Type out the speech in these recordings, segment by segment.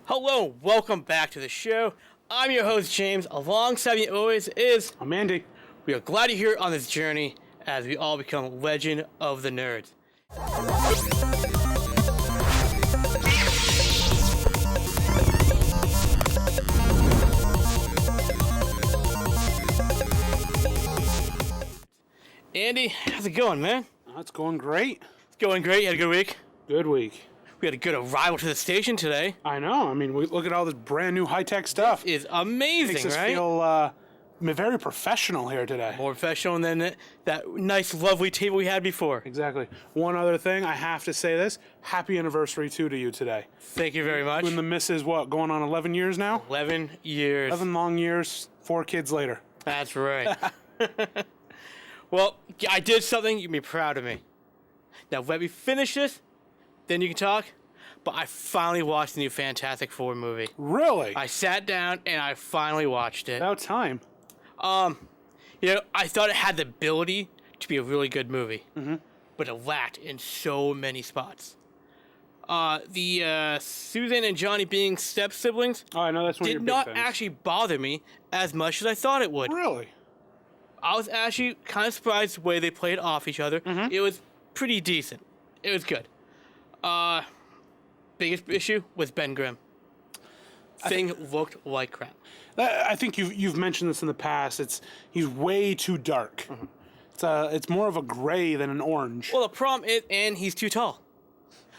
Hello, welcome back to the show. I'm your host, James. Alongside me always is... I'm Andy. We are glad you're here on this journey as we all become Legend of the Nerds. Andy, how's it going, man? It's going great. It's going great. You had a good week? Good week. We had a good arrival to the station today. I know. I mean, we look at all this brand new high-tech stuff. It is amazing, Makes us right? feel very professional here today. More professional than that nice, lovely table we had before. Exactly. One other thing, I have to say this. Happy anniversary, too, to you today. Thank you very much. When the missus, going on 11 years now? 11 years. 11 long years, 4 kids later. That's right. Well, I did something you can be proud of me. Now, let me finish this, then you can talk. But I finally watched the new Fantastic Four movie. Really? I sat down and I finally watched it. About time. I thought it had the ability to be a really good movie. Mm-hmm. But it lacked in so many spots. The Susan and Johnny being step-siblings Oh, I know that's one of your big things. did not actually bother me as much as I thought it would. Really? I was actually kind of surprised the way they played off each other. Mm-hmm. It was pretty decent. It was good. Biggest issue was Ben Grimm. Thing looked like crap. I think you've mentioned this in the past. He's way too dark. Mm-hmm. It's more of a gray than an orange. Well, the problem is, and he's too tall.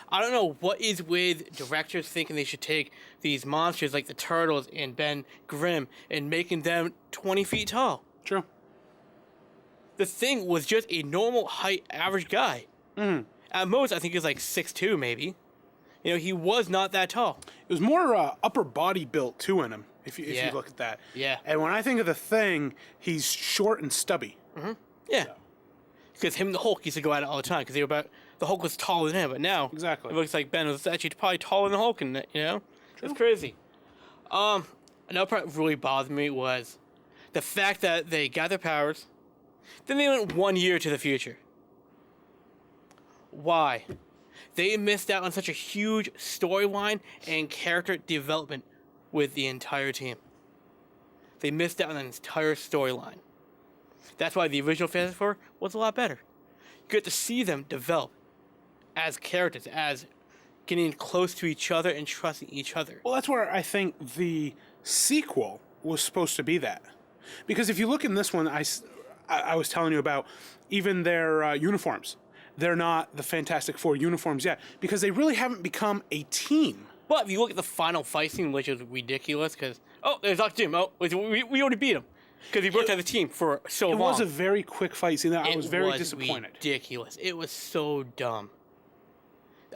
I don't know what is with directors thinking they should take these monsters like the Turtles and Ben Grimm and making them 20 feet tall. True. The Thing was just a normal height, average guy. Mm. At most, I think he was like 6'2", maybe. You know, he was not that tall. It was more upper body built, too, in him, if you look at that. Yeah. And when I think of The Thing, he's short and stubby. Mm-hmm. Yeah. Because him and the Hulk used to go at it all the time, because the Hulk was taller than him, but now Exactly. It looks like Ben was actually probably taller than the Hulk, and you know? It's crazy. Another part that really bothered me was the fact that they got their powers, then they went 1 year to the future. Why? They missed out on such a huge storyline and character development with the entire team. They missed out on an entire storyline. That's why the original Fantastic Four was a lot better. You get to see them develop as characters, as getting close to each other and trusting each other. Well, that's where I think the sequel was supposed to be that. Because if you look in this one, I was telling you about even their uniforms. They're not the Fantastic Four uniforms yet, because they really haven't become a team. But if you look at the final fight scene, which is ridiculous, because, there's Dr. Doom. We already beat him. Because he worked as a team for so long. It was a very quick fight scene. I was very disappointed. Ridiculous. It was so dumb.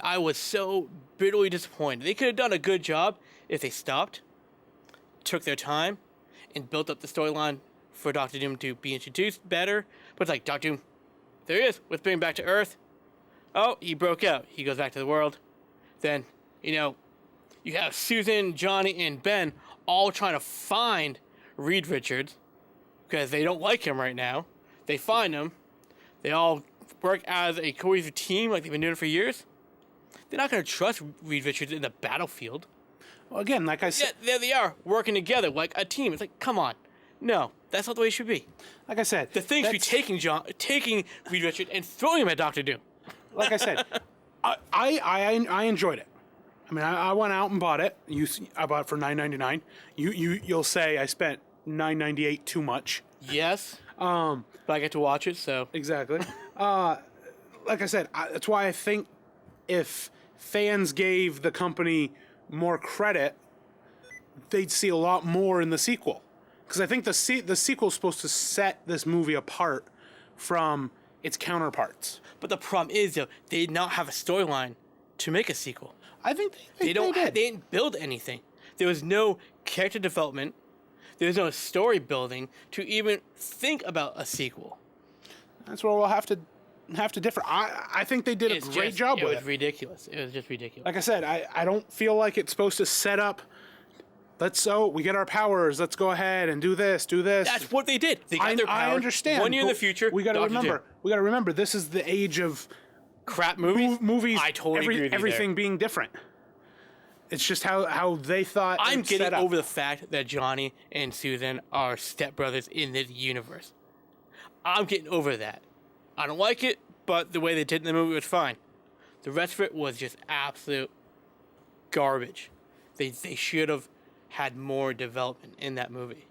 I was so bitterly disappointed. They could have done a good job if they stopped, took their time, and built up the storyline for Dr. Doom to be introduced better. But it's like, Dr. Doom, there he is. Let's bring him back to Earth. Oh, he broke out. He goes back to the world. Then, you have Susan, Johnny, and Ben all trying to find Reed Richards because they don't like him right now. They find him. They all work as a cohesive team like they've been doing for years. They're not going to trust Reed Richards in the battlefield. Well, again, like I said... Yeah, there they are, working together like a team. It's like, come on. No, that's not the way it should be. Like I said... The thing should be taking Reed Richards and throwing him at Dr. Doom. Like I said, I enjoyed it. I mean, I went out and bought it. I bought it for $9.99. You'll say I spent $9.98 too much. Yes. But I get to watch it, so... Exactly. Like I said, that's why I think if fans gave the company more credit, they'd see a lot more in the sequel. Because I think the sequel is supposed to set this movie apart from its counterparts. But the problem is, though, they did not have a storyline to make a sequel. I think they didn't build anything. There was no character development. There was no story building to even think about a sequel. That's where we'll have to differ. I think they did a great job with it. It was ridiculous. It was just ridiculous. Like I said, I don't feel like it's supposed to set up, we get our powers, let's go ahead and do this. That's what they did. They got their powers. I understand. 1 year in the future, we got to remember, this is the age of crap movies. Movies. I totally agree with you everything being different. It's just how they thought. I'm it's getting set up. over the fact that Johnny and Susan are stepbrothers in this universe. I'm getting over that. I don't like it, but the way they did in the movie was fine. The rest of it was just absolute garbage. They should have had more development in that movie.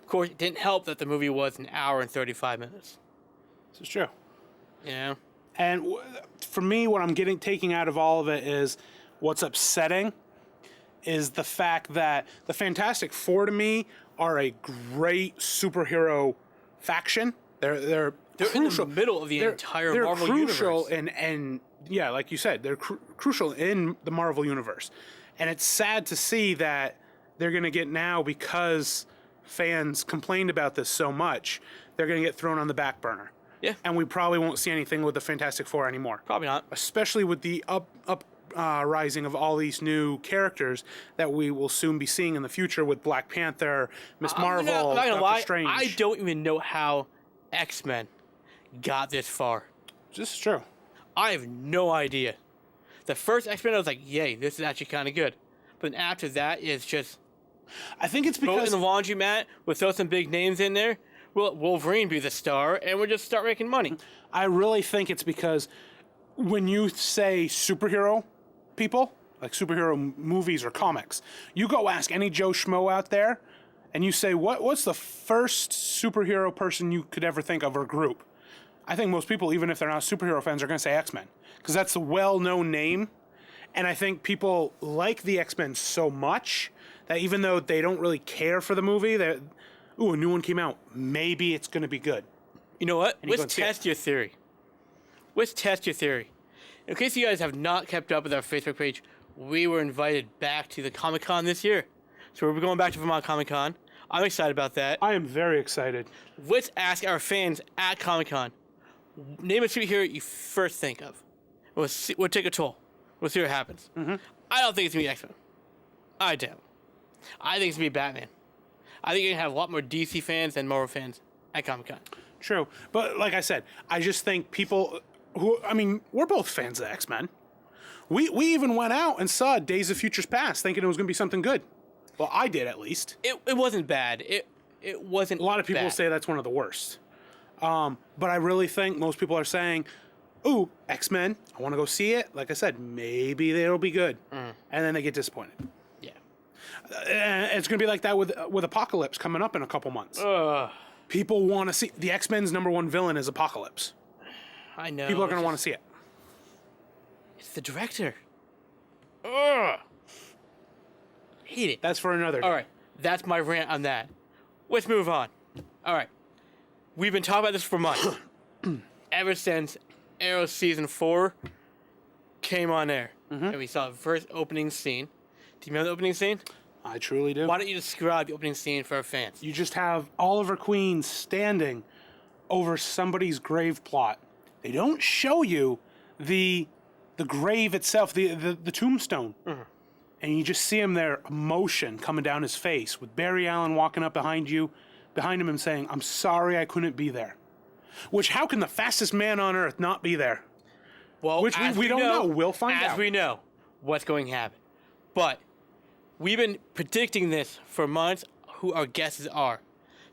Of course, it didn't help that the movie was an hour and 35 minutes. This is true. You know? And for me, what I'm taking out of all of it is what's upsetting is the fact that the Fantastic Four to me are a great superhero faction. They're crucial. In the middle of the entire Marvel crucial universe. and yeah, like you said, they're crucial in the Marvel universe. And it's sad to see that they're going to get now, because fans complained about this so much, they're going to get thrown on the back burner. Yeah. And we probably won't see anything with the Fantastic Four anymore. Probably not. Especially with the rising of all these new characters that we will soon be seeing in the future with Black Panther, Miss Marvel, I'm not gonna Doctor lie, Strange. I don't even know how X-Men got this far. This is true. I have no idea. The first X-Men, I was like, yay, this is actually kind of good. But after that, it's just I think it's throw it because in the laundromat, we'll throw some big names in there, we'll let Wolverine be the star, and we'll just start making money. I really think it's because when you say superhero people, like superhero movies or comics, you go ask any Joe Schmo out there, and you say, what's the first superhero person you could ever think of or group? I think most people, even if they're not superhero fans, are going to say X-Men, because that's a well-known name. And I think people like the X-Men so much that even though they don't really care for the movie, a new one came out, maybe it's going to be good. You know what? And you go Let's and see test your theory. Let's test your theory. In case you guys have not kept up with our Facebook page, we were invited back to the Comic-Con this year. So we're going back to Vermont Comic-Con. I'm excited about that. I am very excited. Let's ask our fans at Comic-Con, name a superhero you first think of. We'll take a toll. We'll see what happens. Mm-hmm. I don't think it's going to be X-Men. I don't. I think it's going to be Batman. I think you're going to have a lot more DC fans than Marvel fans at Comic-Con. True. But like I said, I just think people we're both fans of X-Men. We even went out and saw Days of Futures Past thinking it was going to be something good. Well, I did at least. It wasn't bad. It wasn't A lot of people bad. say that's one of the worst. But I really think most people are saying, ooh, X-Men, I want to go see it. Like I said, maybe it'll be good. And then they get disappointed. Yeah. It's going to be like that with Apocalypse coming up in a couple months. Ugh. People want to see... The X-Men's number one villain is Apocalypse. I know. People are going to want to see it. It's the director. Ugh. Hate it. That's for another day. All right. That's my rant on that. Let's move on. All right. We've been talking about this for months. Ever since Arrow Season 4 came on air. And we saw the first opening scene. Do you remember the opening scene? I truly do. Why don't you describe the opening scene for our fans? You just have Oliver Queen standing over somebody's grave plot. They don't show you the grave itself, the tombstone. And you just see him there, emotion coming down his face, with Barry Allen walking up behind him and saying, I'm sorry I couldn't be there. Which, how can the fastest man on earth not be there? Well, Which we don't know. We'll find out. As we know what's going to happen. But we've been predicting this for months, who our guesses are.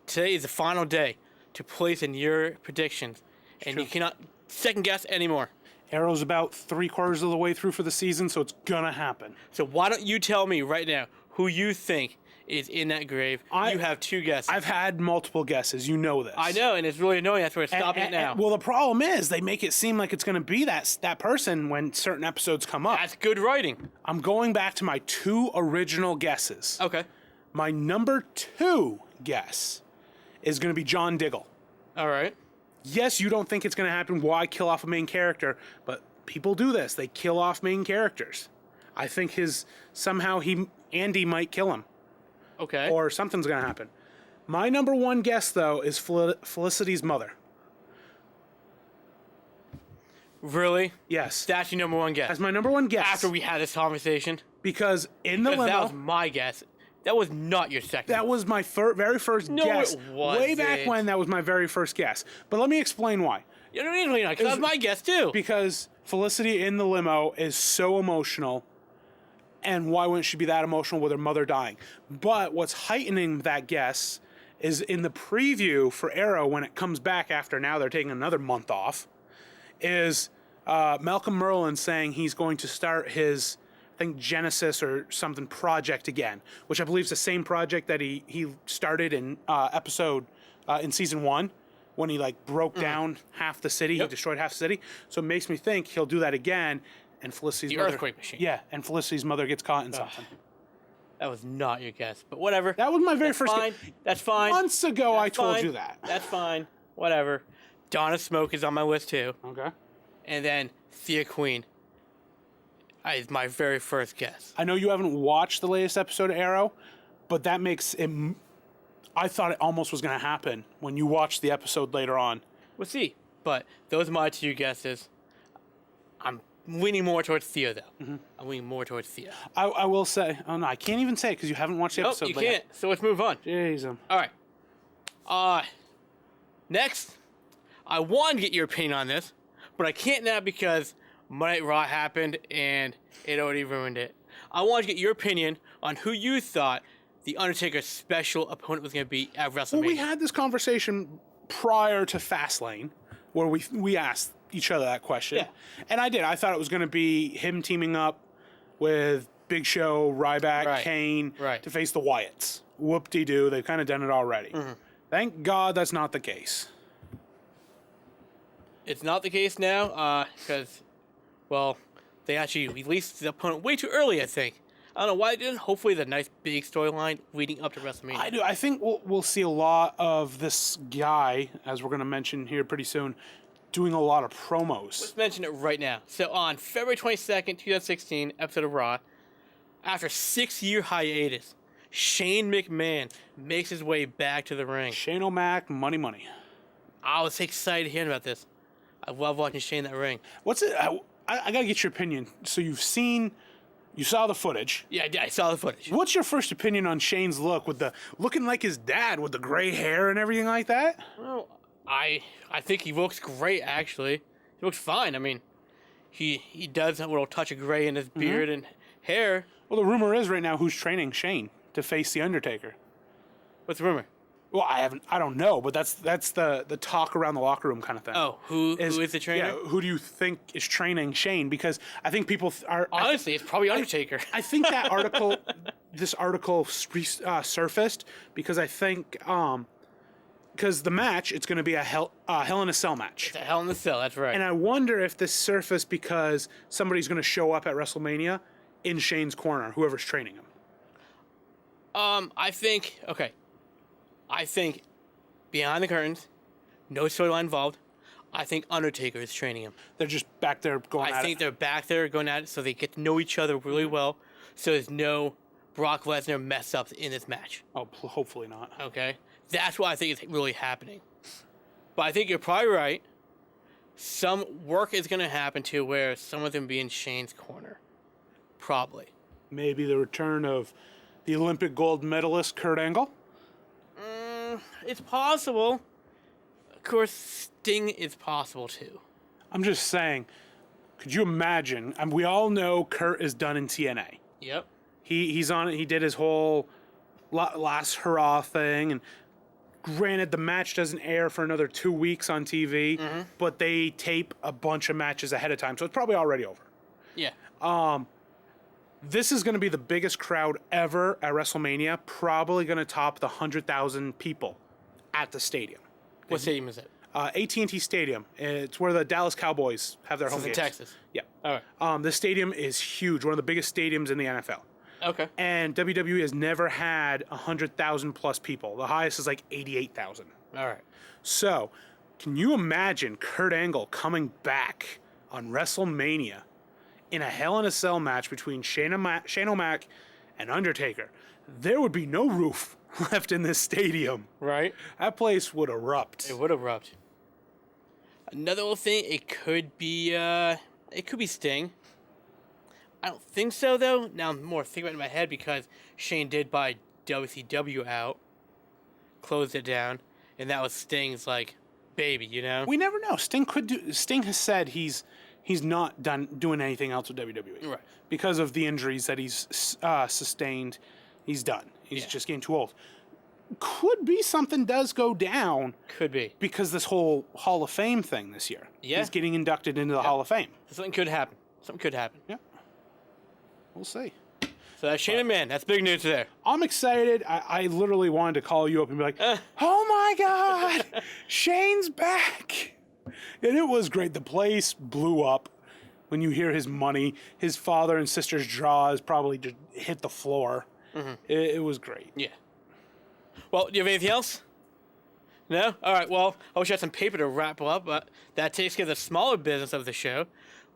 Today is the final day to place in your predictions. And you cannot second guess anymore. Arrow's about 3/4 of the way through for the season, so it's gonna happen. So why don't you tell me right now who you think is in that grave? You have two guesses. I've had multiple guesses. You know this. I know, and it's really annoying. That's why we're stopping it now. Well, the problem is they make it seem like it's going to be that person when certain episodes come up. That's good writing. I'm going back to my two original guesses. Okay. My number 2 guess is going to be John Diggle. All right. Yes, you don't think it's going to happen. Why kill off a main character? But people do this. They kill off main characters. I think Andy might kill him. Okay. Or something's going to happen. My number 1 guess, though, is Felicity's mother. Really? Yes. That's your number 1 guess. That's my number 1 guess. After we had this conversation. Because in the limo... That was my guess. That was not your second. That was my very first guess. It wasn't. Way back when, that was my very first guess. But let me explain why. You don't need to know, because that was my guess, too. Because Felicity in the limo is so emotional, And why wouldn't she be that emotional with her mother dying? But what's heightening that guess is in the preview for Arrow, when it comes back after now they're taking another month off, is Malcolm Merlin saying he's going to start his, I think, Genesis or something project again, which I believe is the same project that he started in in season 1 when he like broke down half the city. He destroyed half the city. So it makes me think he'll do that again. And Felicity's The mother, earthquake machine. Yeah, and Felicity's mother gets caught in something. That was not your guess, but whatever. That was my very first fine. guess. That's fine. Months ago, That's I told fine. you that. That's fine. Whatever. Donna Smoke is on my list too. Okay. And then Thea Queen is my very first guess. I know you haven't watched the latest episode of Arrow, but that makes it. I thought it almost was going to happen when you watched the episode later on. We'll see. But those are my 2 guesses. I'm leaning more towards Thea, though. I'm leaning more towards Thea. I will say, oh no, I can't even say because you haven't watched the Nope, episode. you can't. So let's move on. Jeez. All right. Next, I want to get your opinion on this, but I can't now because Monday Night Raw happened and it already ruined it. I want to get your opinion on who you thought the Undertaker's special opponent was going to be at WrestleMania. Well, we had this conversation prior to Fastlane where we asked each other that question. Yeah. And I did. I thought it was going to be him teaming up with Big Show, Ryback, Kane to face the Wyatts. Whoop-de-doo. They've kind of done it already. Thank God that's not the case. It's not the case now because, well, they actually released the opponent way too early, I think. I don't know why they didn't. Hopefully, the nice big storyline leading up to WrestleMania. I do. I think we'll see a lot of this guy, as we're going to mention here pretty soon, doing a lot of promos. Let's mention it right now. So on February 22nd, 2016, episode of Raw, after 6-year hiatus, Shane McMahon makes his way back to the ring. Shane O'Mac, money. I was excited hearing about this. I love watching Shane in that ring. What's it? I got to get your opinion. So you saw the footage. Yeah, I saw the footage. What's your first opinion on Shane's look with the looking like his dad with the gray hair and everything like that? Well, I think he looks great, actually. He looks fine. I mean, he does have a little touch of gray in his beard and hair. Well, the rumor is right now who's training Shane to face the Undertaker. What's the rumor? Well, I don't know, but that's the talk around the locker room kind of thing. Oh, who is the trainer? Yeah, who do you think is training Shane? Because I think people are... Honestly, it's probably Undertaker. I think that this article surfaced because I think... because the match, it's going to be a Hell in a Cell match. It's a Hell in a Cell, that's right. And I wonder if this surfaced because somebody's going to show up at WrestleMania in Shane's corner, whoever's training him. I think behind the curtains, no storyline involved. I think Undertaker is training him. They're just back there going at it. I think they're back there going at it so they get to know each other really well. So there's no Brock Lesnar mess ups in this match. Oh, hopefully not. Okay? That's what I think is really happening. But I think you're probably right. Some work is going to happen to where someone's going to be in Shane's corner. Probably. Maybe the return of the Olympic gold medalist Kurt Angle? It's possible. Of course, Sting is possible too. I'm just saying, could you imagine? We all know Kurt is done in TNA. Yep. He's on it. He did his whole last hurrah thing, and granted, the match doesn't air for another 2 weeks on TV, but they tape a bunch of matches ahead of time, so it's probably already over. Yeah. This is going to be the biggest crowd ever at WrestleMania, probably going to top the 100,000 people at the stadium. What stadium is it? AT&T Stadium. It's where the Dallas Cowboys have their home It's in games. Texas. Yeah. All right. The stadium is huge, one of the biggest stadiums in the NFL. Okay. And WWE has never had 100,000 plus people. The highest is like 88,000. All right. So, can you imagine Kurt Angle coming back on WrestleMania in a Hell in a Cell match between Shane O'Mac and Undertaker? There would be no roof left in this stadium. Right. That place would erupt. It would erupt. Another little thing, it could be Sting. I don't think so, though. Now I'm more thinking about it in my head because Shane did buy WCW out, closed it down, and that was Sting's, baby, you know? We never know. Sting has said he's he's not doing anything else with WWE. Right. Because of the injuries that he's sustained, he's done. He's just getting too old. Could be something does go down. Could be. Because this whole Hall of Fame thing this year. Yeah. He's getting inducted into the Hall of Fame. Something could happen. Something could happen. Yeah. We'll see. So that's Shane McMahon. That's big news there. I'm excited. I literally wanted to call you up and be like, oh my God, Shane's back. And it was great. The place blew up when you hear his money. His father and sister's jaws probably just hit the floor. Mm-hmm. It was great. Yeah. Well, do you have anything else? No? All right, well, I wish I had some paper to wrap up, but that takes care of the smaller business of the show.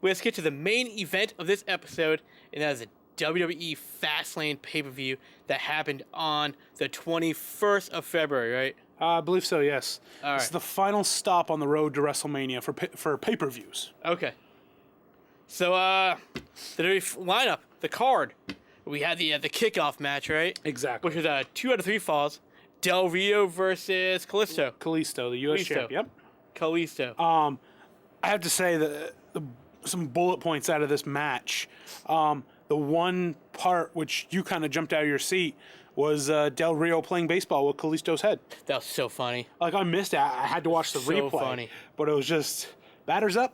Let's get to the main event of this episode, and that is the WWE Fastlane pay-per-view that happened on the 21st of February, right? I believe so, yes. All right. It's the final stop on the road to WrestleMania for pay-per-views. Okay. So, the lineup, the card, we had the kickoff match, right? Exactly. Which was 2 out of 3 falls. Del Rio versus Kalisto. Kalisto, the U.S. champ. Yep. Kalisto. I have to say that some bullet points out of this match. The one part which you kind of jumped out of your seat was Del Rio playing baseball with Kalisto's head. That was so funny. Like, I missed it. I had to watch the replay. So funny. But it was just, batters up.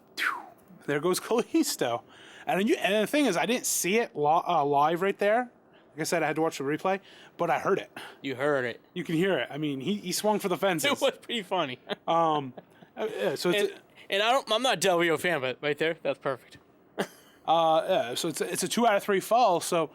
There goes Kalisto. And the thing is, I didn't see it live right there. Like I said, I had to watch the replay, but I heard it. You heard it. You can hear it. I mean, he swung for the fences. It was pretty funny. So it's I'm not a Del Rio fan, but right there, that's perfect. so it's a 2 out of 3 fall. So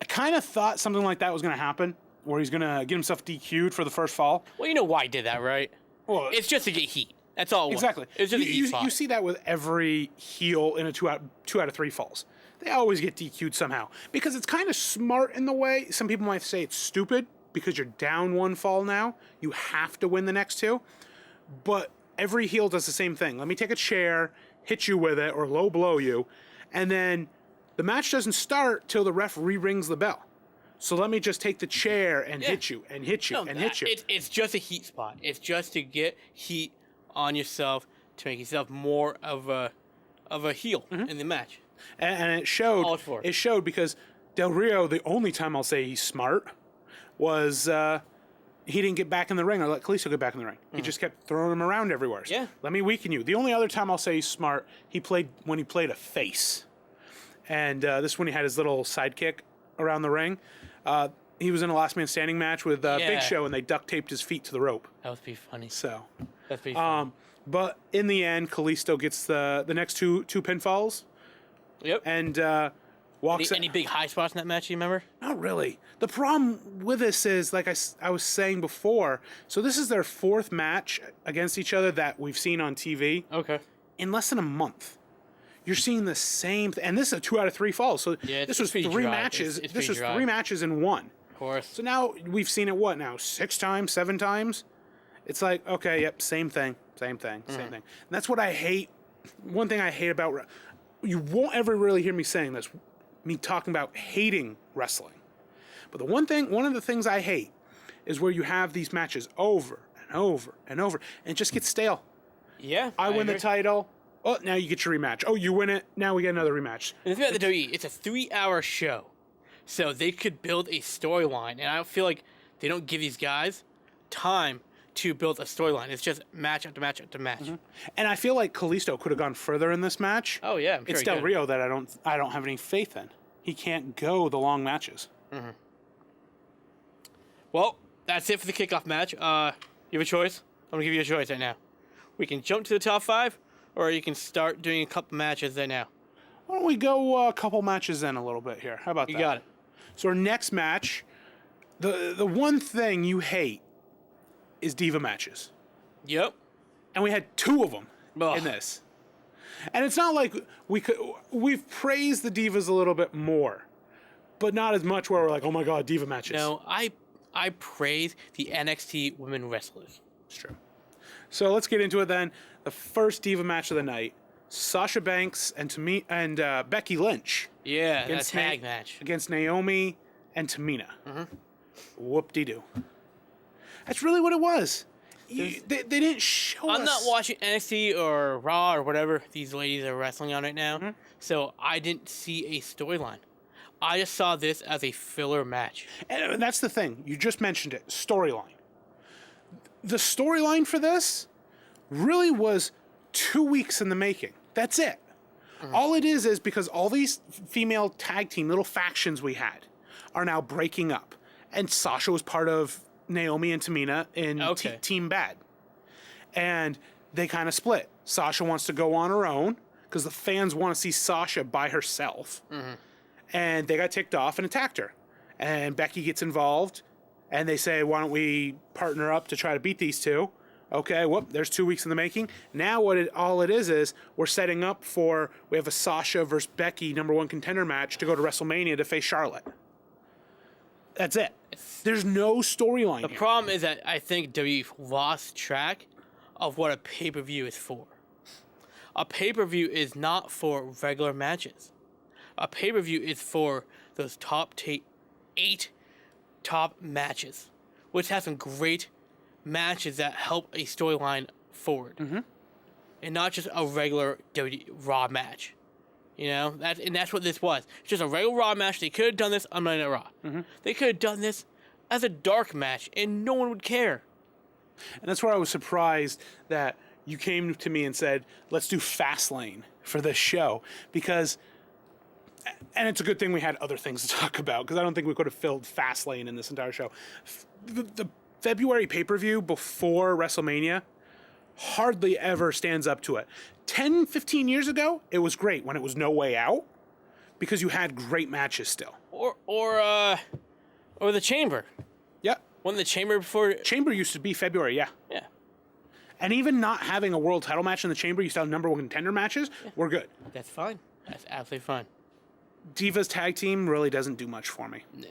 I kind of thought something like that was going to happen, where he's going to get himself DQ'd for the first fall. Well, you know why he did that, right? Well, it's just to get heat. That's all. Exactly. It's just a heat spot. You see that with every heel in a 2 out of 3 falls. They always get DQ'd somehow because it's kind of smart in the way. Some people might say it's stupid because you're down 1 fall now. You have to win the next 2. But every heel does the same thing. Let me take a chair, hit you with it, or low blow you, and then the match doesn't start till the ref re-rings the bell. So let me just take the chair and hit you and hit you and hit you. It's just a heat spot. It's just to get heat on yourself to make yourself more of a heel in the match. And it showed. It showed because Del Rio, the only time I'll say he's smart, was he didn't get back in the ring or let Kalisto get back in the ring. He just kept throwing him around everywhere. Yeah. Let me weaken you. The only other time I'll say he's smart, when he played a face. And this is when he had his little sidekick around the ring. He was in a last man standing match with Big Show, and they duct taped his feet to the rope. That was pretty funny. So, that's pretty funny. But in the end, Kalisto gets the next two pinfalls. Yep. And walks. Any big high spots in that match? You remember? Not really. The problem with this is, like I was saying before, so this is their 4th match against each other that we've seen on TV. Okay. In less than a month. You're seeing the same and this is a 2 out of 3 falls. So this was 3 matches. This was 3 matches in 1. Of course. So now we've seen it 6 times, 7 times? It's like, okay, yep, same thing. And that's what I hate. One thing I hate about, you won't ever really hear me saying this, me talking about hating wrestling. But one of the things I hate is where you have these matches over and over and over, and it just gets stale. Yeah. I win the title. Oh, now you get your rematch. Oh, you win it. Now we get another rematch. And the thing about the WWE, it's a 3-hour show. So they could build a storyline. And I feel like they don't give these guys time to build a storyline. It's just match after match after match. Mm-hmm. And I feel like Kalisto could have gone further in this match. Oh, yeah. I'm sure it's Del Rio that I don't have any faith in. He can't go the long matches. Mm-hmm. Well, that's it for the kickoff match. You have a choice? I'm going to give you a choice right now. We can jump to the top 5, or you can start doing a couple matches there now. Why don't we go a couple matches in a little bit here? How about that? You got it. So our next match, the one thing you hate is diva matches. Yep. And we had 2 of them in this. And it's not like we've praised the divas a little bit more, but not as much where we're like, oh my God, diva matches. No, I praise the NXT women wrestlers. It's true. So let's get into it then. The first diva match of the night, Sasha Banks and Becky Lynch. Yeah, that tag match. Against Naomi and Tamina. Mm-hmm. Whoop-de-doo. That's really what it was. They didn't show us. I'm not watching NXT or Raw or whatever these ladies are wrestling on right now, so I didn't see a storyline. I just saw this as a filler match. And that's the thing. You just mentioned it. Storyline. The storyline for this really was 2 weeks in the making. That's it. All it is because all these female tag team little factions we had are now breaking up. And Sasha was part of Naomi and Tamina in Team Bad. And they kind of split. Sasha wants to go on her own because the fans want to see Sasha by herself. And they got ticked off and attacked her. And Becky gets involved, and they say, why don't we partner up to try to beat these two? Okay, whoop, there's 2 weeks in the making. Now all it is we're setting up for, we have a Sasha versus Becky #1 contender match to go to WrestleMania to face Charlotte. That's it. There's no storyline. The problem is that I think WWE lost track of what a pay-per-view is for. A pay-per-view is not for regular matches. A pay-per-view is for those top 8 top matches, which has some great matches that help a storyline forward, and not just a regular WWE Raw match. You know, that's what this was. It's just a regular Raw match. They could have done this on Monday Night Raw. They could have done this as a dark match, and no one would care. And that's where I was surprised that you came to me and said, let's do Fastlane for this show. Because, and it's a good thing we had other things to talk about, because I don't think we could have filled Fastlane in this entire show. The February pay-per-view before WrestleMania hardly ever stands up to it. 10, 15 years ago, it was great when it was No Way Out, because you had great matches still. Or the Chamber. Yeah. Wasn't the Chamber before? Chamber used to be February, yeah. Yeah. And even not having a world title match in the Chamber, you still have #1 contender matches, we're good. That's fine. That's absolutely fine. Divas tag team really doesn't do much for me. No.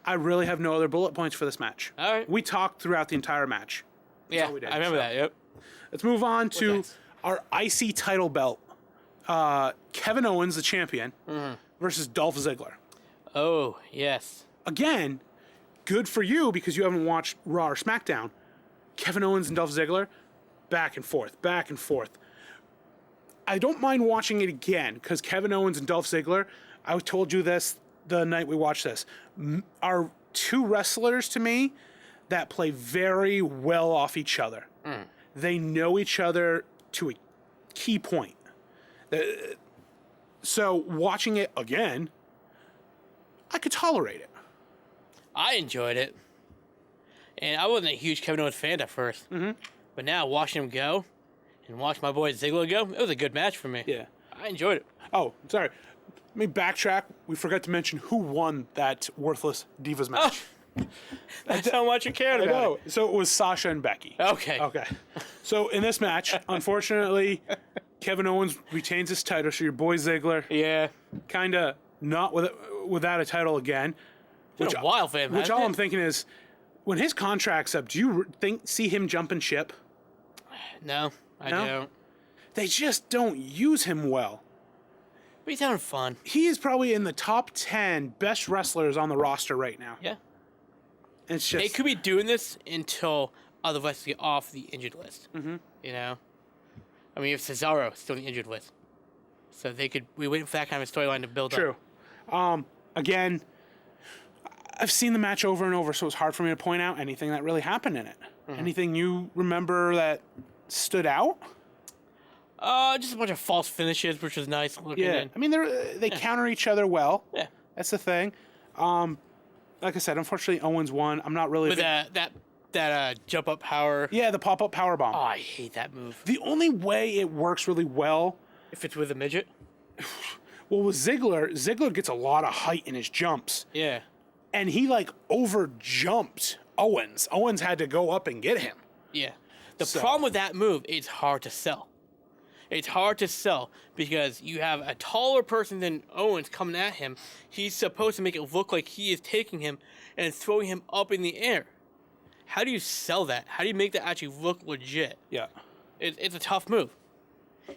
I really have no other bullet points for this match. All right. We talked throughout the entire match. That's all we did. I remember that, yep. Let's move on to next? our IC title belt. Kevin Owens, the champion, versus Dolph Ziggler. Oh, yes. Again, good for you because you haven't watched Raw or SmackDown. Kevin Owens and Dolph Ziggler, back and forth, back and forth. I don't mind watching it again because Kevin Owens and Dolph Ziggler, I told you this the night we watched this, are two wrestlers to me that play very well off each other. They know each other to a key point. So watching it again, I could tolerate it. I enjoyed it. And I wasn't a huge Kevin Owens fan at first. But now watching him go and watch my boy Ziggler go, it was a good match for me. Yeah. I enjoyed it. Oh, sorry. Let me backtrack. We forgot to mention who won that worthless Divas match. That's how much you cared I about know. it. So it was Sasha and Becky. Okay. So in this match, unfortunately, Kevin Owens retains his title. So your boy Ziggler, Yeah. kind of not without a title again. It's been a while for him, Which hasn't all it? I'm thinking is, when his contract's up, do you see him jumping ship? No, I No? don't. They just don't use him well. But he's having fun. He is probably in the top 10 best wrestlers on the roster right now. Yeah. It's just They could be doing this until other wrestlers get off the injured list. You know? I mean, if Cesaro is still on the injured list. So we wait for that kind of storyline to build true. up. Again, I've seen the match over and over, so it's hard for me to point out anything that really happened in it. Anything you remember that stood out? Just a bunch of false finishes, which was nice looking. Yeah, I mean they counter each other well. Yeah. That's the thing. Like I said, unfortunately Owens won. I'm not really. With that jump up power. Yeah, the pop up power bomb. Oh, I hate that move. The only way it works really well, If it's with a midget. well, with Ziggler gets a lot of height in his jumps, Yeah. and he over jumped Owens. Owens had to go up and get him. Yeah. The So- problem with that move, it's hard to sell. It's hard to sell because you have a taller person than Owens coming at him. He's supposed to make it look like he is taking him and throwing him up in the air. How do you sell that? How do you make that actually look legit? Yeah. It's a tough move.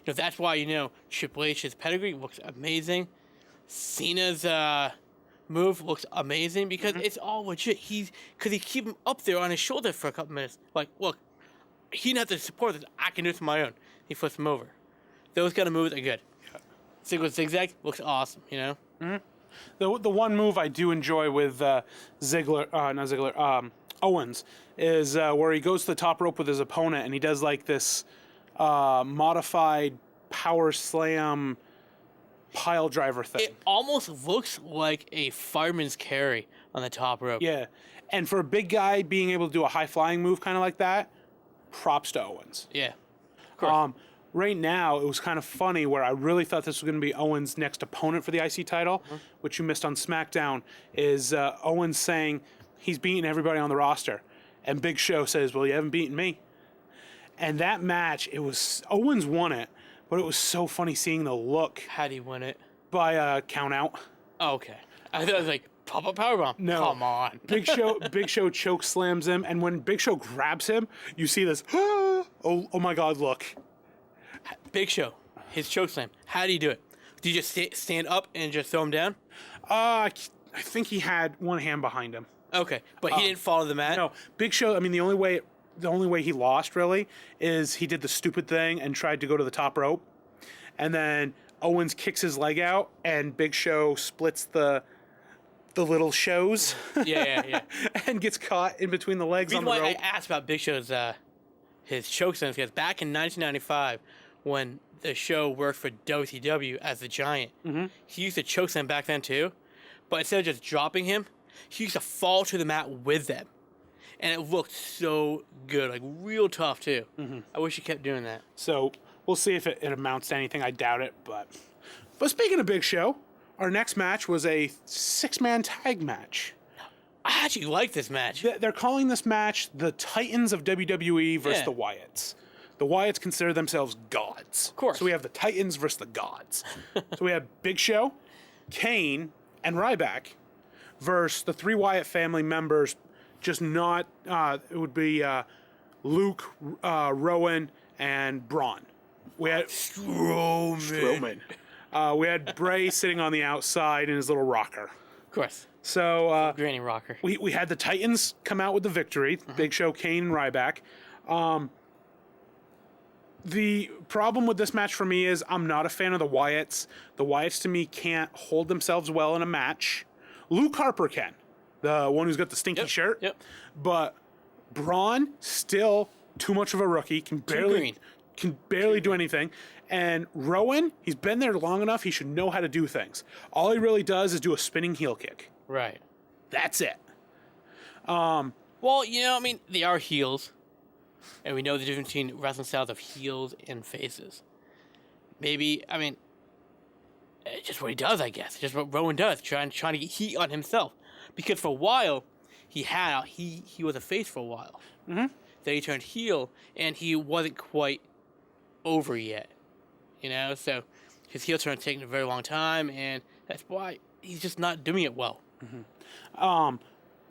That's why, Triple H's pedigree looks amazing. Cena's move looks amazing because it's all legit. Because he keep him up there on his shoulder for a couple minutes. Like, look, he didn't have to support this. I can do this on my own. He flips him over. Those kind of moves are good. Ziggler zigzag looks awesome, you know? Mm-hmm. The one move I do enjoy with Owens, is where he goes to the top rope with his opponent and he does like this modified power slam pile driver thing. It almost looks like a fireman's carry on the top rope. Yeah. And for a big guy being able to do a high flying move kind of like that, props to Owens. Yeah. Of course. Right now, it was kind of funny where I really thought this was going to be Owens' next opponent for the IC title, which you missed on SmackDown, is Owens saying he's beaten everybody on the roster. And Big Show says, well, you haven't beaten me. And that match, Owens won it, but it was so funny seeing the look. How'd he win it? By count out. Oh, okay. I thought it was like, pop-up powerbomb. No. Come on. Big Show choke slams him, and when Big Show grabs him, you see this, oh my God, look. Big Show, his choke slam. How did he do it? Did you just stand up and just throw him down? I think he had one hand behind him. Okay, but he didn't follow the mat? No, Big Show, I mean, the only way he lost, really, is he did the stupid thing and tried to go to the top rope. And then Owens kicks his leg out, and Big Show splits the little shows. Yeah. And gets caught in between the legs on the rope. I asked about Big Show's his choke slams, because back in 1995, when the Show worked for WCW as the Giant, he used to choke slam back then too, but instead of just dropping him, he used to fall to the mat with them. And it looked so good, like real tough too. I wish he kept doing that. So we'll see if it amounts to anything. I doubt it, but speaking of Big Show, our next match was a 6-man tag match. I actually like this match. They're calling this match the Titans of WWE versus the Wyatts. The Wyatts consider themselves gods. Of course. So we have the Titans versus the gods. So we have Big Show, Kane, and Ryback versus the 3 Wyatt family members. Just not, it would be Luke, Rowan, and Braun. We had Strowman. We had Bray sitting on the outside in his little rocker. Of course. So Granny rocker. we had the Titans come out with the victory. Big Show, Kane, and Ryback. The problem with this match for me is I'm not a fan of the Wyatts. The Wyatts, to me, can't hold themselves well in a match. Luke Harper can, the one who's got the stinky shirt. Yep. But Braun, still too much of a rookie, can barely do anything. And Rowan, he's been there long enough, he should know how to do things. All he really does is do a spinning heel kick. Right. That's it. Well, I mean, they are heels. And we know the difference between wrestling styles of heels and faces. Maybe, I mean, it's just what he does, I guess. It's just what Rowan does, trying to get heat on himself. Because for a while, he was a face for a while. Then he turned heel, and he wasn't quite over yet. So his heel turn taking a very long time, and that's why he's just not doing it well.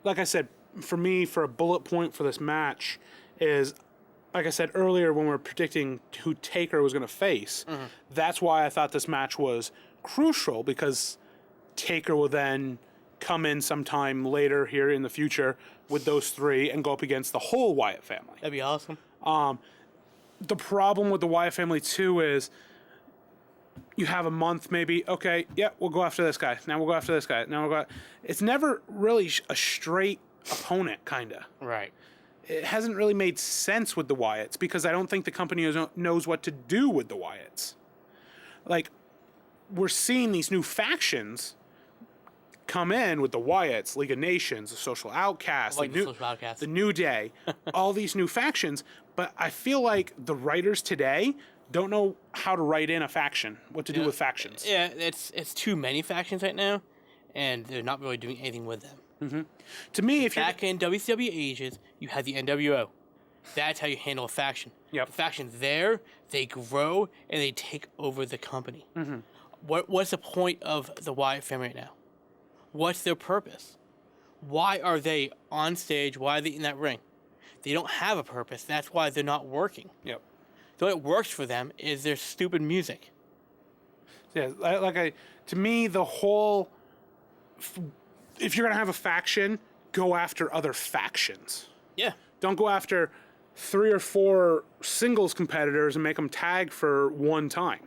Like I said, for me, for a bullet point for this match is, like I said earlier when we were predicting who Taker was going to face, that's why I thought this match was crucial, because Taker will then come in sometime later here in the future with those 3 and go up against the whole Wyatt family. That'd be awesome. The problem with the Wyatt family, too, is you have a month maybe, okay, yeah, we'll go after this guy. Now we'll go after this guy. Now we'll go. It's never really a straight opponent, kind of. Right. It hasn't really made sense with the Wyatts, because I don't think the company knows what to do with the Wyatts. Like, we're seeing these new factions come in with the Wyatts, League of Nations, the Social Outcasts, the New Day, all these new factions. But I feel like the writers today don't know how to write in a faction, what to do with factions. Yeah, it's too many factions right now, and they're not really doing anything with them. To me, if back in WCW ages, you had the NWO. That's how you handle a faction. Yep. The faction's there, they grow, and they take over the company. What's the point of the Wyatt family right now? What's their purpose? Why are they on stage? Why are they in that ring? They don't have a purpose. That's why they're not working. Yep. So what works for them is their stupid music. Yeah, to me, the whole, if you're going to have a faction, go after other factions. Yeah. Don't go after 3 or 4 singles competitors and make them tag for one time.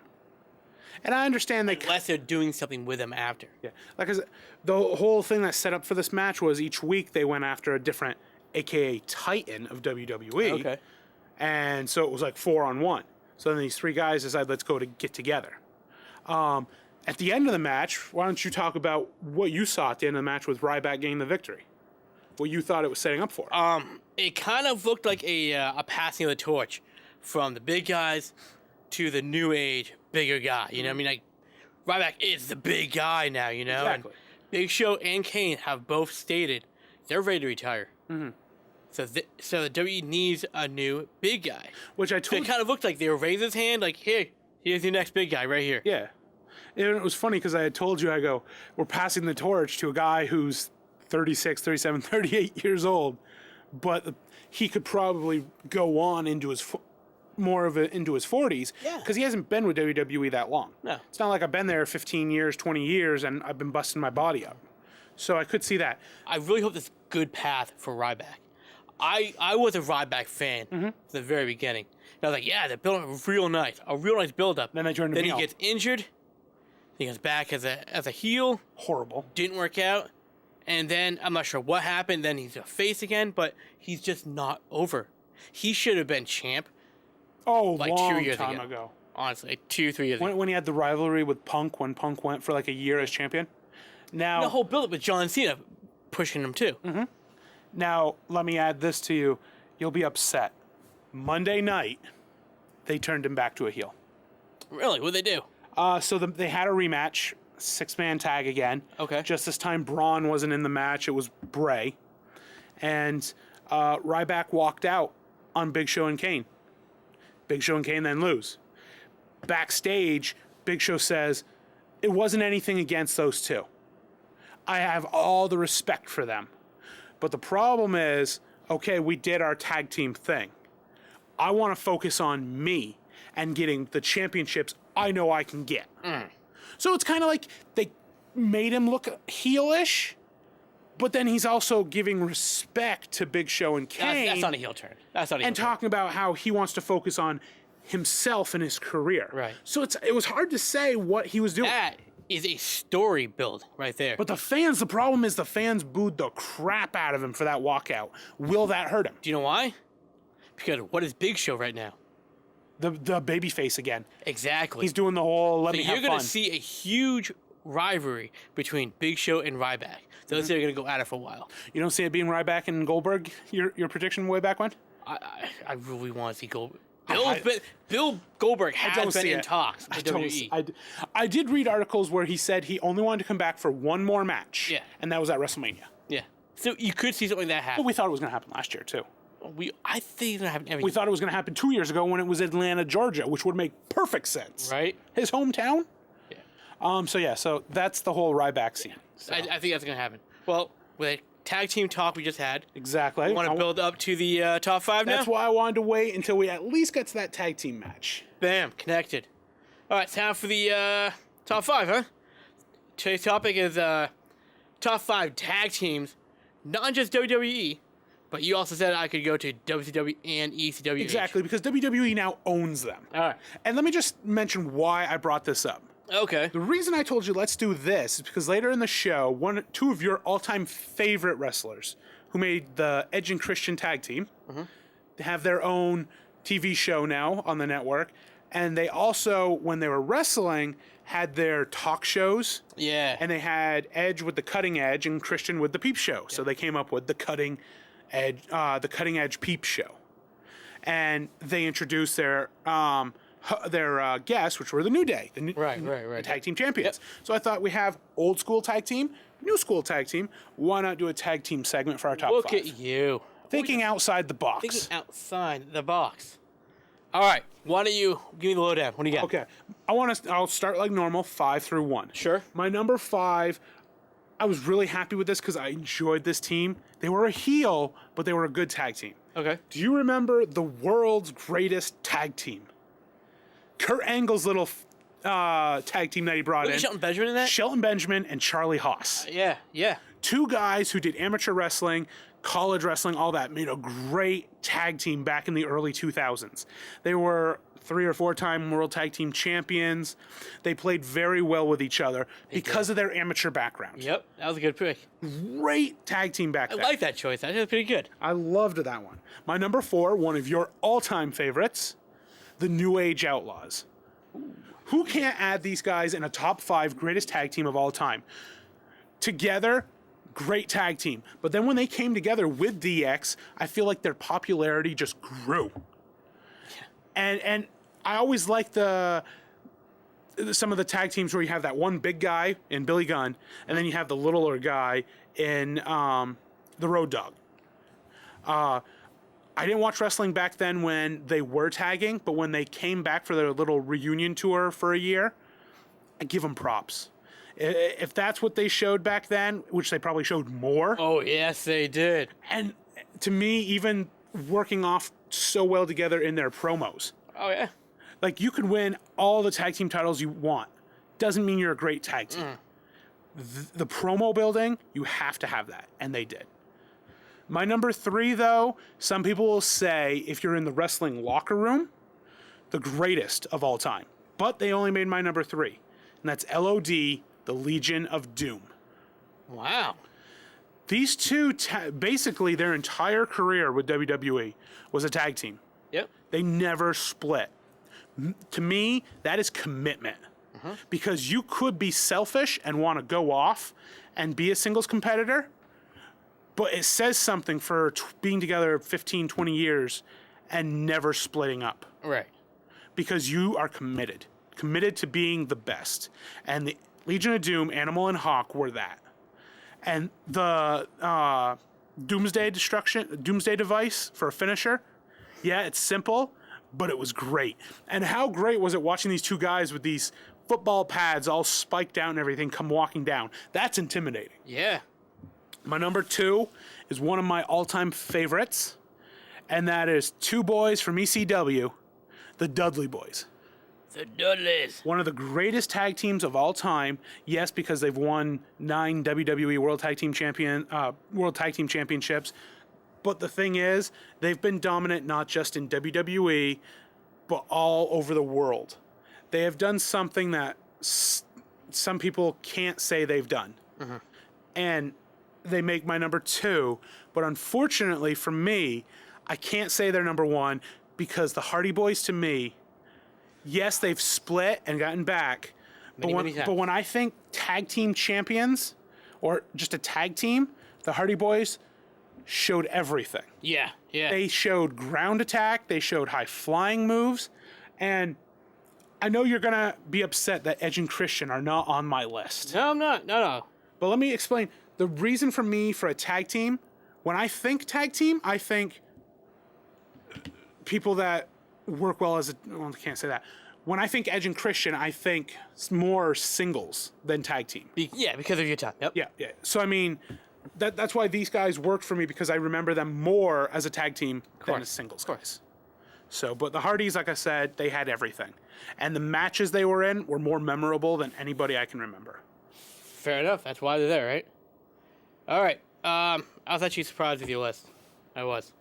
And I understand they... Unless they're doing something with them after. Yeah. Like I said, the whole thing that set up for this match was each week they went after a different, a.k.a. Titan of WWE. Okay. And so it was like 4-on-1. So then these 3 guys decided, let's go to get together. At the end of the match, why don't you talk about what you saw at the end of the match with Ryback getting the victory? What you thought it was setting up for? It kind of looked like a passing of the torch from the big guys to the new age bigger guy. You know what I mean? Like, Ryback is the big guy now, you know? Exactly. And Big Show and Kane have both stated they're ready to retire. Mm-hmm. So the WWE needs a new big guy. Which I So told it kind of looked like they were raising his hand, like, here's your next big guy right here. Yeah. And it was funny because I had told you, I go, we're passing the torch to a guy who's 36, 37, 38 years old, but he could probably go on into his into his 40s. Yeah. Because he hasn't been with WWE that long. No. It's not like I've been there 15 years, 20 years, and I've been busting my body up. So I could see that. I really hope this is a good path for Ryback. I was a Ryback fan from the very beginning. And I was like, yeah, they're building a real nice build-up. Then they turned Then me he off. gets injured. He comes back as a heel. Horrible. Didn't work out. And then, I'm not sure what happened. Then he's a face again, but he's just not over. He should have been champ, Oh, like long 2 years time ago. ago. Honestly, like 2-3 years ago. When he had the rivalry with Punk, when Punk went for like a year as champion. Now, The whole build-up with John Cena pushing him, too. Now, let me add this to you. You'll be upset. Monday night, they turned him back to a heel. Really? What'd they do? So they had a rematch, 6-man tag again. Okay. Just this time, Braun wasn't in the match. It was Bray. And Ryback walked out on Big Show and Kane. Big Show and Kane then lose. Backstage, Big Show says, it wasn't anything against those two. I have all the respect for them. But the problem is, okay, we did our tag team thing. I want to focus on me and getting the championships I know I can get. So it's kind of like they made him look heelish, but then he's also giving respect to Big Show and Kane. That's not a heel turn. That's not a heel and turn. talking about how he wants to focus on himself and his career. Right. So it was hard to say what he was doing. That is a story build right there. But the problem is the fans booed the crap out of him for that walkout. Will that hurt him? Do you know why? Because what is Big Show right now? The baby face again. Exactly. He's doing the whole let So me have you're going fun. to see a huge rivalry between Big Show and Ryback. Those two are going to go at it for a while. You don't see it being Ryback and Goldberg, your prediction way back when? I really want to see Goldberg. I- Bill Goldberg don't has been see in it. talks with WWE. I did read articles where he said he only wanted to come back for one more match. Yeah. And that was at WrestleMania. Yeah. So you could see something like that But happen. we thought it was going to happen last year, too. I think it's going to happen every We thought it was going to happen 2 years ago when it was Atlanta, Georgia, which would make perfect sense. right? His hometown? Yeah. So that's the whole Ryback scene. So, I think that's going to happen. Well, with a tag team talk we just had, exactly. I want to build up to the top 5 now? That's why I wanted to wait until we at least get to that tag team match. Bam, connected. All right, time for the top 5, huh? Today's topic is top 5 tag teams, not just WWE, but you also said I could go to WCW and ECW. Exactly, because WWE now owns them. All right. And let me just mention why I brought this up. Okay. The reason I told you let's do this is because later in the show, two of your all-time favorite wrestlers who made the Edge and Christian tag team, they have their own TV show now on the network, and they also, when they were wrestling, had their talk shows, Yeah. and they had Edge with the Cutting Edge and Christian with the Peep Show. So they came up with the Cutting Edge Peep Show, and they introduced their guests, which were the New Day, the Right. tag team champions. So I thought we have old school tag team, new school tag team. Why not do a tag team segment for our top Look 5? at you. Thinking outside the box. Thinking outside the box. All right. Why don't you give me the lowdown? What do you got? Okay, I'll start like normal, 5 through 1. Sure. My number 5, I was really happy with this because I enjoyed this team. They were a heel, but they were a good tag team. Okay. Do you remember the world's greatest tag team? Kurt Angle's little tag team that he brought in. Shelton Benjamin in that? Shelton Benjamin and Charlie Haas. Yeah. Two guys who did amateur wrestling, college wrestling, all that, made a great tag team back in the early 2000s. They were 3 or 4-time World Tag Team Champions. They played very well with each other because of their amateur background. Yep, that was a good pick. Great tag team back then. I like that choice. That was pretty good. I loved that one. My number 4, one of your all-time favorites, the New Age Outlaws. Ooh. Who can't add these guys in a top 5 greatest tag team of all time? Together, great tag team. But then when they came together with DX, I feel like their popularity just grew. And I always like some of the tag teams where you have that one big guy in Billy Gunn, and then you have the littler guy in the Road Dogg. I didn't watch wrestling back then when they were tagging, but when they came back for their little reunion tour for a year, I give them props. If that's what they showed back then, which they probably showed more. Oh, yes, they did. And to me, even working off so well together in their promos. Oh, yeah. Like, you could win all the tag team titles you want. Doesn't mean you're a great tag team. The promo building, you have to have that. And they did. My number 3, though, some people will say, if you're in the wrestling locker room, the greatest of all time. But they only made my number 3. And that's LOD, the Legion of Doom. Wow. These two, basically their entire career with WWE was a tag team. Yep. They never split. To me, that is commitment. Because you could be selfish and want to go off and be a singles competitor, but it says something for being together 15, 20 years and never splitting up. Right. Because you are committed to being the best. And the Legion of Doom, Animal and Hawk were that. And the Doomsday device for a finisher, yeah, it's simple, but it was great. And how great was it watching these two guys with these football pads all spiked out and everything come walking down? That's intimidating. Yeah. My number 2 is one of my all-time favorites, and that is 2 boys from ECW, the Dudley Boys. The Dudleys. One of the greatest tag teams of all time. Yes, because they've won 9 WWE World Tag Team Championships. But the thing is, they've been dominant not just in WWE, but all over the world. They have done something that some people can't say they've done. And they make my number 2. But unfortunately for me, I can't say they're number 1 because the Hardy Boys, to me, yes, they've split and gotten back, but when I think tag team champions or just a tag team, the Hardy Boys showed everything. Yeah, yeah. They showed ground attack, they showed high flying moves, and I know you're going to be upset that Edge and Christian are not on my list. No, I'm not. No. But let me explain. The reason for me for a tag team, when I think tag team, I think people that work well as I can't say that. When I think Edge and Christian, I think more singles than tag team. Yeah, because of your time. Yep. Yeah. So, I mean, that's why these guys worked for me, because I remember them more as a tag team than as singles guys. So, but the Hardys, like I said, they had everything. And the matches they were in were more memorable than anybody I can remember. Fair enough. That's why they're there, right? All right. I was actually surprised with your list. I was.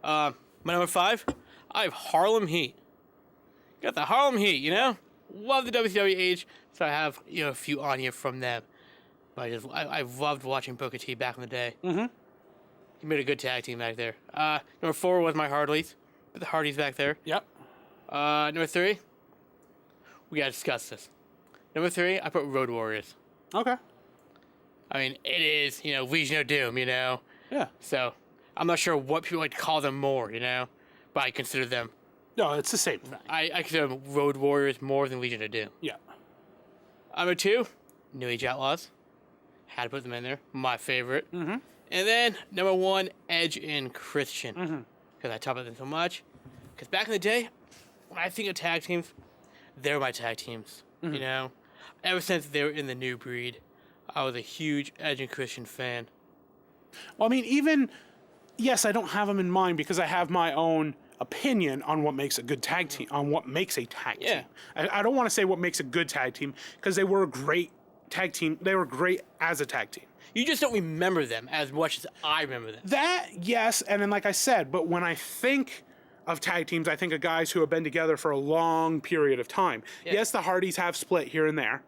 My number 5, I have Harlem Heat. Got the Harlem Heat, you know? Love the WCW age, so I have, a few on here from them. But I loved watching Booker T back in the day. Mm-hmm. He made a good tag team back there. Number 4 was my Hardys. Put the Hardys back there. Yep. Number 3, we gotta discuss this. Number 3, I put Road Warriors. Okay. I mean, it is, Legion of Doom, Yeah. So, I'm not sure what people like to call them more, but I consider them. No, it's the same thing. I consider them Road Warriors more than Legion of Doom. Yeah. Number 2, New Age Outlaws. Had to put them in there. My favorite. Mm-hmm. And then, number 1, Edge and Christian. Mm-hmm. Because I talk about them so much. Because back in the day, when I think of tag teams, they're my tag teams. Mm-hmm. Ever since they were in the New Breed, I was a huge Edge and Christian fan. Well, I mean, yes, I don't have them in mind because I have my own opinion on what makes a good tag team, on what makes a tag team. I don't want to say what makes a good tag team, because they were a great tag team. They were great as a tag team. You just don't remember them as much as I remember them. That, yes, and then like I said, but when I think of tag teams, I think of guys who have been together for a long period of time. Yeah. Yes, the Hardys have split here and there,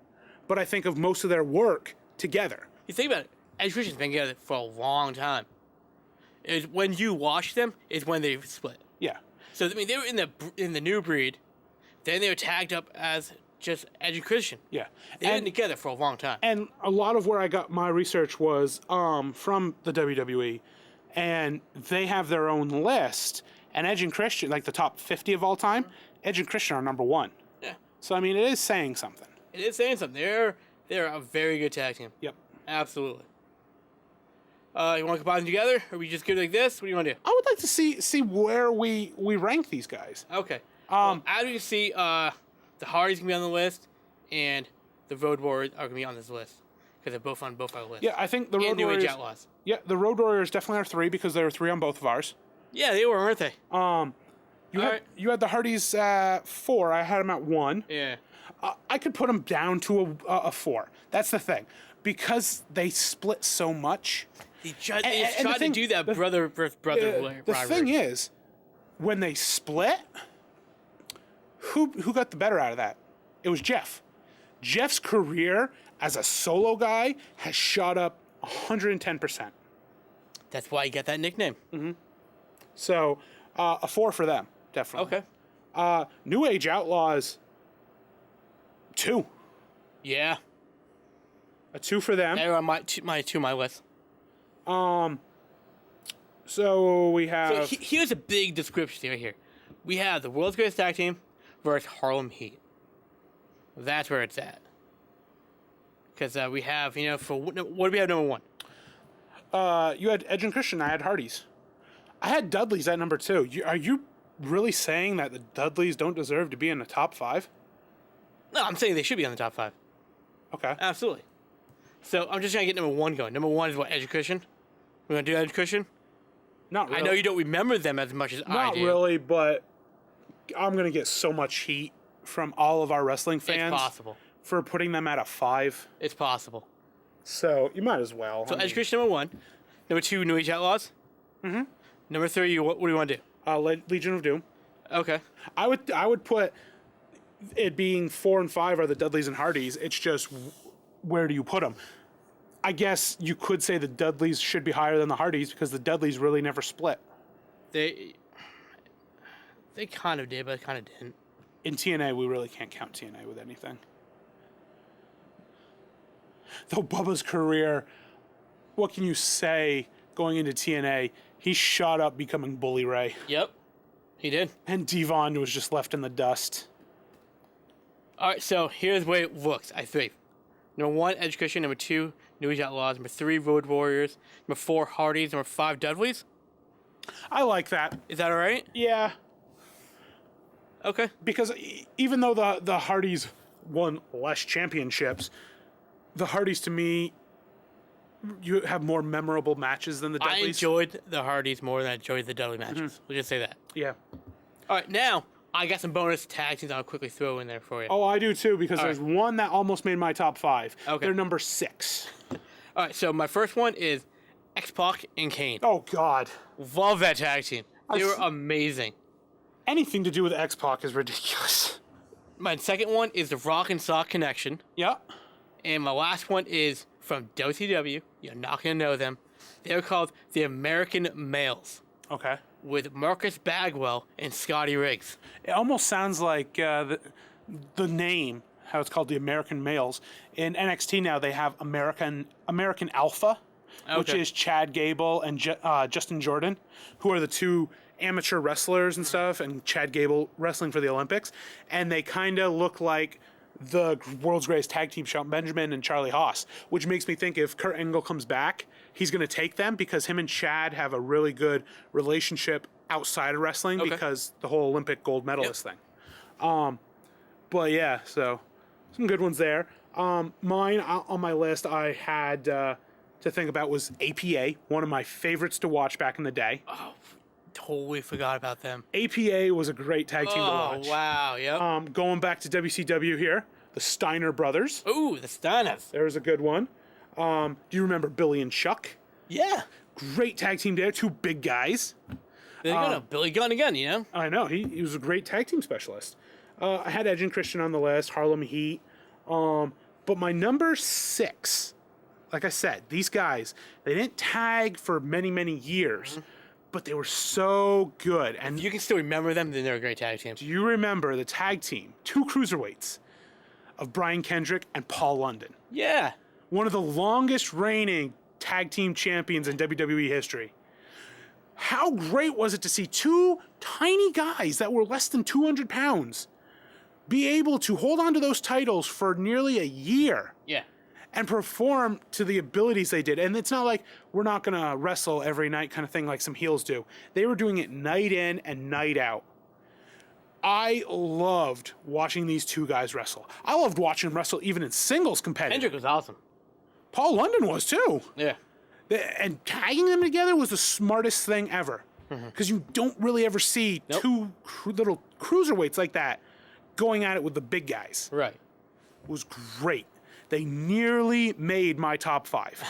but I think of most of their work together. You think about it. Edge Christian's been together for a long time. Is when you watch them is when they split. Yeah. So I mean, they were in the new breed, then they were tagged up as just Edge and Christian. Yeah. They've been together for a long time. And a lot of where I got my research was from the WWE, and they have their own list. And Edge and Christian, like the top 50 of all time, Edge and Christian are number 1. Yeah. So I mean, it is saying something. It is saying something. They're a very good tag team. Yep. Absolutely. You want to combine them together, or we just go like this? What do you want to do? I would like to see where we rank these guys. Okay. As you can see, the Hardys can be on the list, and the Road Warriors are going to be on this list because they're both on both our lists. Yeah, I think the Road and New Warriors. Age Outlaws. Yeah, the Road Warriors definitely are 3 because there were 3 on both of ours. Yeah, they were, weren't they? You had the Hardys at 4. I had them at 1. Yeah. I could put them down to a 4. That's the thing, because they split so much. They tried to do that brother versus brother rivalry. The thing is, when they split, who got the better out of that? It was Jeff. Jeff's career as a solo guy has shot up 110%. That's why you got that nickname. Mm-hmm. So, a 4 for them, definitely. Okay. New Age Outlaws, 2. Yeah. A 2 for them. They were on my list. So we have. So here's a big description right here. We have the world's greatest tag team versus Harlem Heat. That's where it's at. Because we have, for what do we have number 1? You had Edge and Christian. I had Hardys. I had Dudleys at number 2. Are you really saying that the Dudleys don't deserve to be in the top 5? No, I'm saying they should be on the top 5. Okay. Absolutely. So I'm just going to get number 1 going. Number 1 is what, Edge and Christian? We want to do Edge and Christian? Not really. I know you don't remember them as much as I do. Not really, but I'm going to get so much heat from all of our wrestling fans. It's possible. For putting them at a 5. It's possible. So you might as well. So Edge and Christian, number 1. Number 2, New Age Outlaws. Mm-hmm. Number 3, what do you want to do? Legion of Doom. Okay. I would put it being 4 and 5 are the Dudleys and Hardys. It's just where do you put them? I guess you could say the Dudleys should be higher than the Hardys because the Dudleys really never split. They kind of did, but kind of didn't. In TNA, we really can't count TNA with anything. Though Bubba's career, what can you say going into TNA? He shot up becoming Bully Ray. Yep, he did. And Devon was just left in the dust. All right, so here's the way it looks. I think. Number 1, Edge Christian. Number 2, New Age Outlaws. Number 3, Road Warriors. Number 4, Hardys. Number 5, Dudleys. I like that. Is that all right? Yeah. Okay. Because even though the Hardys won less championships, the Hardys, to me, you have more memorable matches than the Dudleys. I enjoyed the Hardys more than I enjoyed the Dudley matches. Mm-hmm. We'll just say that. Yeah. All right, now I got some bonus tag teams I'll quickly throw in there for you. Oh, I do too, because there's one that almost made my top 5. Okay. They're number 6. All right, so my first one is X-Pac and Kane. Oh, God. Love that tag team. They were amazing. Anything to do with X-Pac is ridiculous. My second one is the Rock and Sock Connection. Yeah. And my last one is from WCW. You're not going to know them. They're called the American Males. Okay. With Marcus Bagwell and Scotty Riggs. It almost sounds like the name, how it's called the American Males. In NXT now, they have American Alpha, which is Chad Gable and Justin Jordan, who are the 2 amateur wrestlers and stuff, and Chad Gable wrestling for the Olympics. And they kind of look like the world's greatest tag team, Shelton Benjamin and Charlie Haas, which makes me think if Kurt Angle comes back, he's going to take them because him and Chad have a really good relationship outside of wrestling because the whole Olympic gold medalist thing. But yeah, so some good ones there. Mine on my list I had to think about was APA, one of my favorites to watch back in the day. Oh, totally forgot about them. APA was a great tag team to watch. Oh, wow, yep. Going back to WCW here, the Steiner brothers. Ooh, the Steiners. There's a good one. Do you remember Billy and Chuck? Yeah. Great tag team there, two big guys. They're gonna Billy Gunn again, you know? I know, he was a great tag team specialist. I had Edge and Christian on the list, Harlem Heat. But my number 6, like I said, these guys, they didn't tag for many, many years, but they were so good. And You can still remember them, then they're a great tag team. do you remember the tag team, 2 cruiserweights, of Brian Kendrick and Paul London? Yeah. One of the longest reigning tag team champions in WWE history. How great was it to see 2 tiny guys that were less than 200 pounds be able to hold on to those titles for nearly a year Yeah. and perform to the abilities they did. And it's not like we're not going to wrestle every night kind of thing like some heels do. They were doing it night in and night out. I loved watching these 2 guys wrestle. I loved watching them wrestle even in singles competitive. Kendrick was awesome. Paul London was too. Yeah. And tagging them together was the smartest thing ever. Because you don't really ever see Nope. 2 little cruiserweights like that going at it with the big guys. Right. It was great. They nearly made my top 5.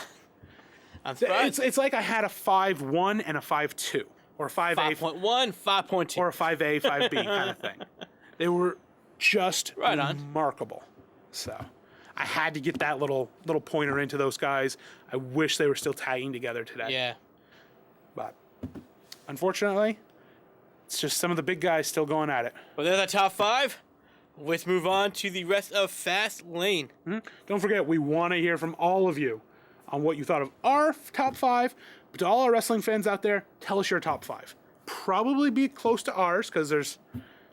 I'm surprised. It's like I had a 5-1 and a 5-2. Or a 5A 5.1, 5.2. or a 5A, 5B kind of thing. They were just Right on. remarkable. So I had to get that little pointer into those guys. I wish they were still tagging together today. Yeah. But unfortunately, it's just some of the big guys still going at it. Well, there's our top 5. Let's move on to the rest of Fast Lane. Don't forget, we want to hear from all of you on what you thought of our top 5. But to all our wrestling fans out there, tell us your top 5. Probably be close to ours because it's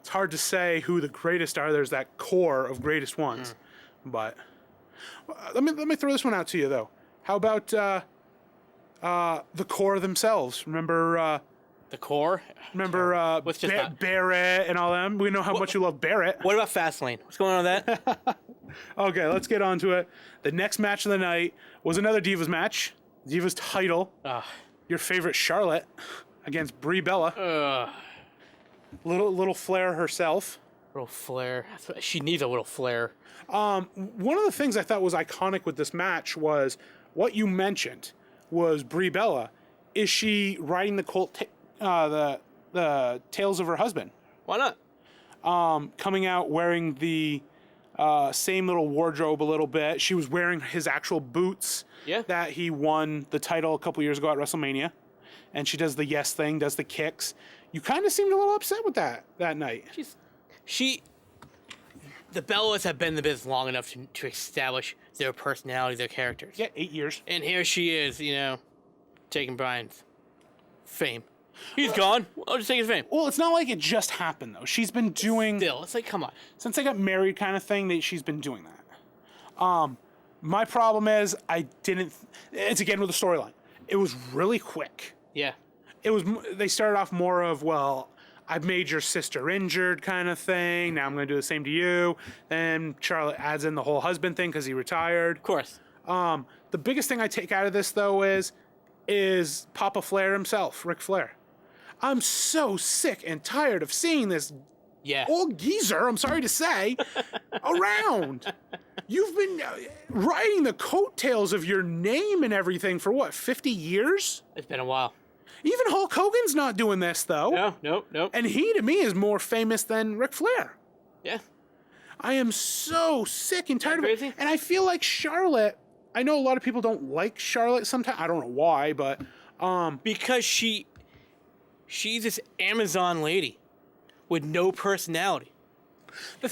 hard to say who the greatest are. There's that core of greatest ones. But let me throw this one out to you though. How about the core themselves? Remember The core. Let's just not- Barrett and all them? We know how much you love Barrett. What about Fast Lane? What's going on with that? Okay, let's get on to it. The next match of the night was another Divas match. Divas title. Your favorite Charlotte against Brie Bella. Little Flair herself. Little flair. She needs a little flair. One of the things I thought was iconic with this match was what you mentioned was Brie Bella. Is she riding the tails of her husband? Why not? Coming out wearing the same little wardrobe a little bit. She was wearing his actual boots that he won the title a couple years ago at WrestleMania. And she does the yes thing, does the kicks. You kind of seemed a little upset with that night. The Bellas have been in the business long enough to establish their personality, their characters. Yeah, 8 years. And here she is, taking Brian's fame. He's gone. I'll just take his fame. Well, it's not like it just happened, though. She's been doing... Still, it's like, come on. Since they got married kind of thing, she's been doing that. My problem is it's again with the storyline. It was really quick. Yeah. They started off more of, well, I've made your sister injured kind of thing. Now I'm going to do the same to you. Then Charlotte adds in the whole husband thing because he retired. Of course. The biggest thing I take out of this, though, is Papa Flair himself, Ric Flair. I'm so sick and tired of seeing this old geezer, I'm sorry to say, around. You've been riding the coattails of your name and everything for, 50 years? It's been a while. Even Hulk Hogan's not doing this, though. No. And he, to me, is more famous than Ric Flair. Yeah. I am so sick and tired of it. Crazy? And I feel like Charlotte, I know a lot of people don't like Charlotte sometimes. I don't know why, but... because she's this Amazon lady with no personality.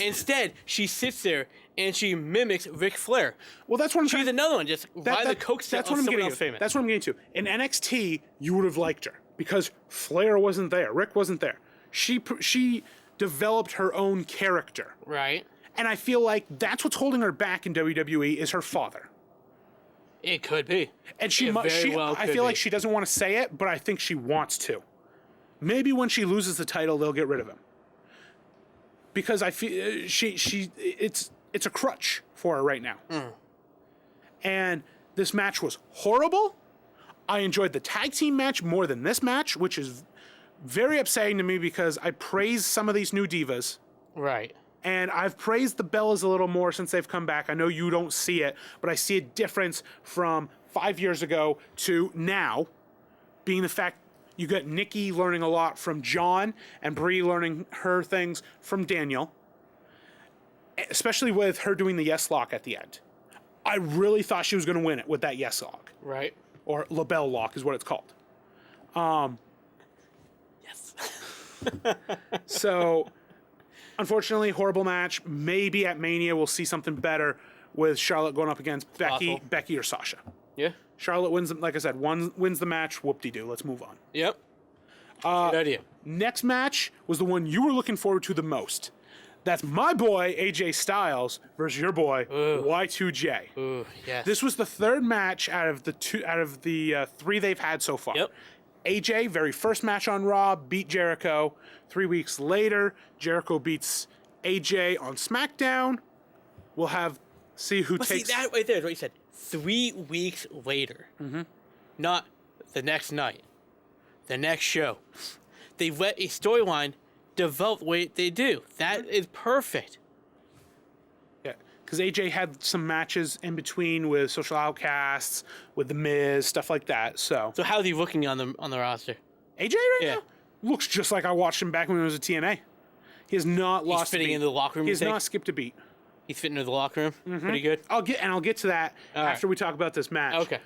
Instead, she sits there and she mimics Ric Flair. Well, that's what I'm She's another one, just ride the coattails of someone else famous. That's what I'm getting to. In NXT, you would have liked her because Flair wasn't there. Rick wasn't there. She developed her own character. Right. And I feel like that's what's holding her back in WWE is her father. It could be. And I feel like she doesn't want to say it, but I think she wants to. Maybe when she loses the title, they'll get rid of him. Because I feel it's a crutch for her right now. And this match was horrible. I enjoyed the tag team match more than this match, which is very upsetting to me because I praise some of these new divas. Right. And I've praised the Bellas a little more since they've come back. I know you don't see it, but I see a difference from 5 years ago to now, being the fact you got Nikki learning a lot from John and Brie learning her things from Daniel, especially with her doing the yes lock at the end. I really thought she was going to win it with that yes lock. Right. Or label lock is what it's called. Yes. So, unfortunately, horrible match. Maybe at Mania we'll see something better with Charlotte going up against Becky or Sasha. Yeah. Charlotte wins, like I said, wins the match. Whoop-de-doo. Let's move on. Yep. Good idea. Next match was the one you were looking forward to the most. That's my boy, AJ Styles, versus your boy, Y2J. Ooh, yes. This was the third match out of the three they've had so far. Yep. AJ, very first match on Raw, beat Jericho. 3 weeks later, Jericho beats AJ on SmackDown. We'll see who takes. See, that right there is what you said. 3 weeks later. Mm-hmm. Not the next night. The next show. They let a storyline develop the way they do. That is perfect. Yeah, because AJ had some matches in between with Social Outcasts, with The Miz, stuff like that. So how's he looking on the roster? AJ right now looks just like I watched him back when he was at TNA. He has not lost. He's fitting a beat. into the locker room. He has not skipped a beat. He's fitting into the locker room. Mm-hmm. Pretty good. I'll get to that after we talk about this match. Okay.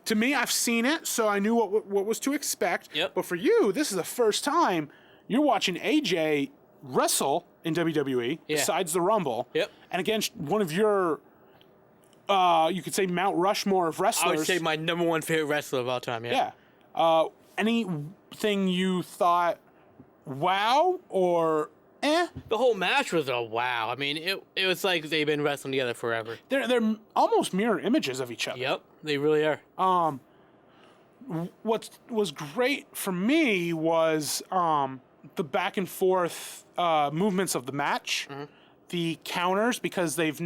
To me, I've seen it, so I knew what was to expect. Yep. But for you, this is the first time you're watching AJ wrestle in WWE besides the Rumble. Yep. And against one of your, you could say Mount Rushmore of wrestlers. I would say my number one favorite wrestler of all time. Yeah. Yeah. Anything you thought, wow, or eh? The whole match was a wow. I mean, it was like they've been wrestling together forever. They're almost mirror images of each other. Yep, they really are. What was great for me was the back and forth movements of the match, the counters, because yes,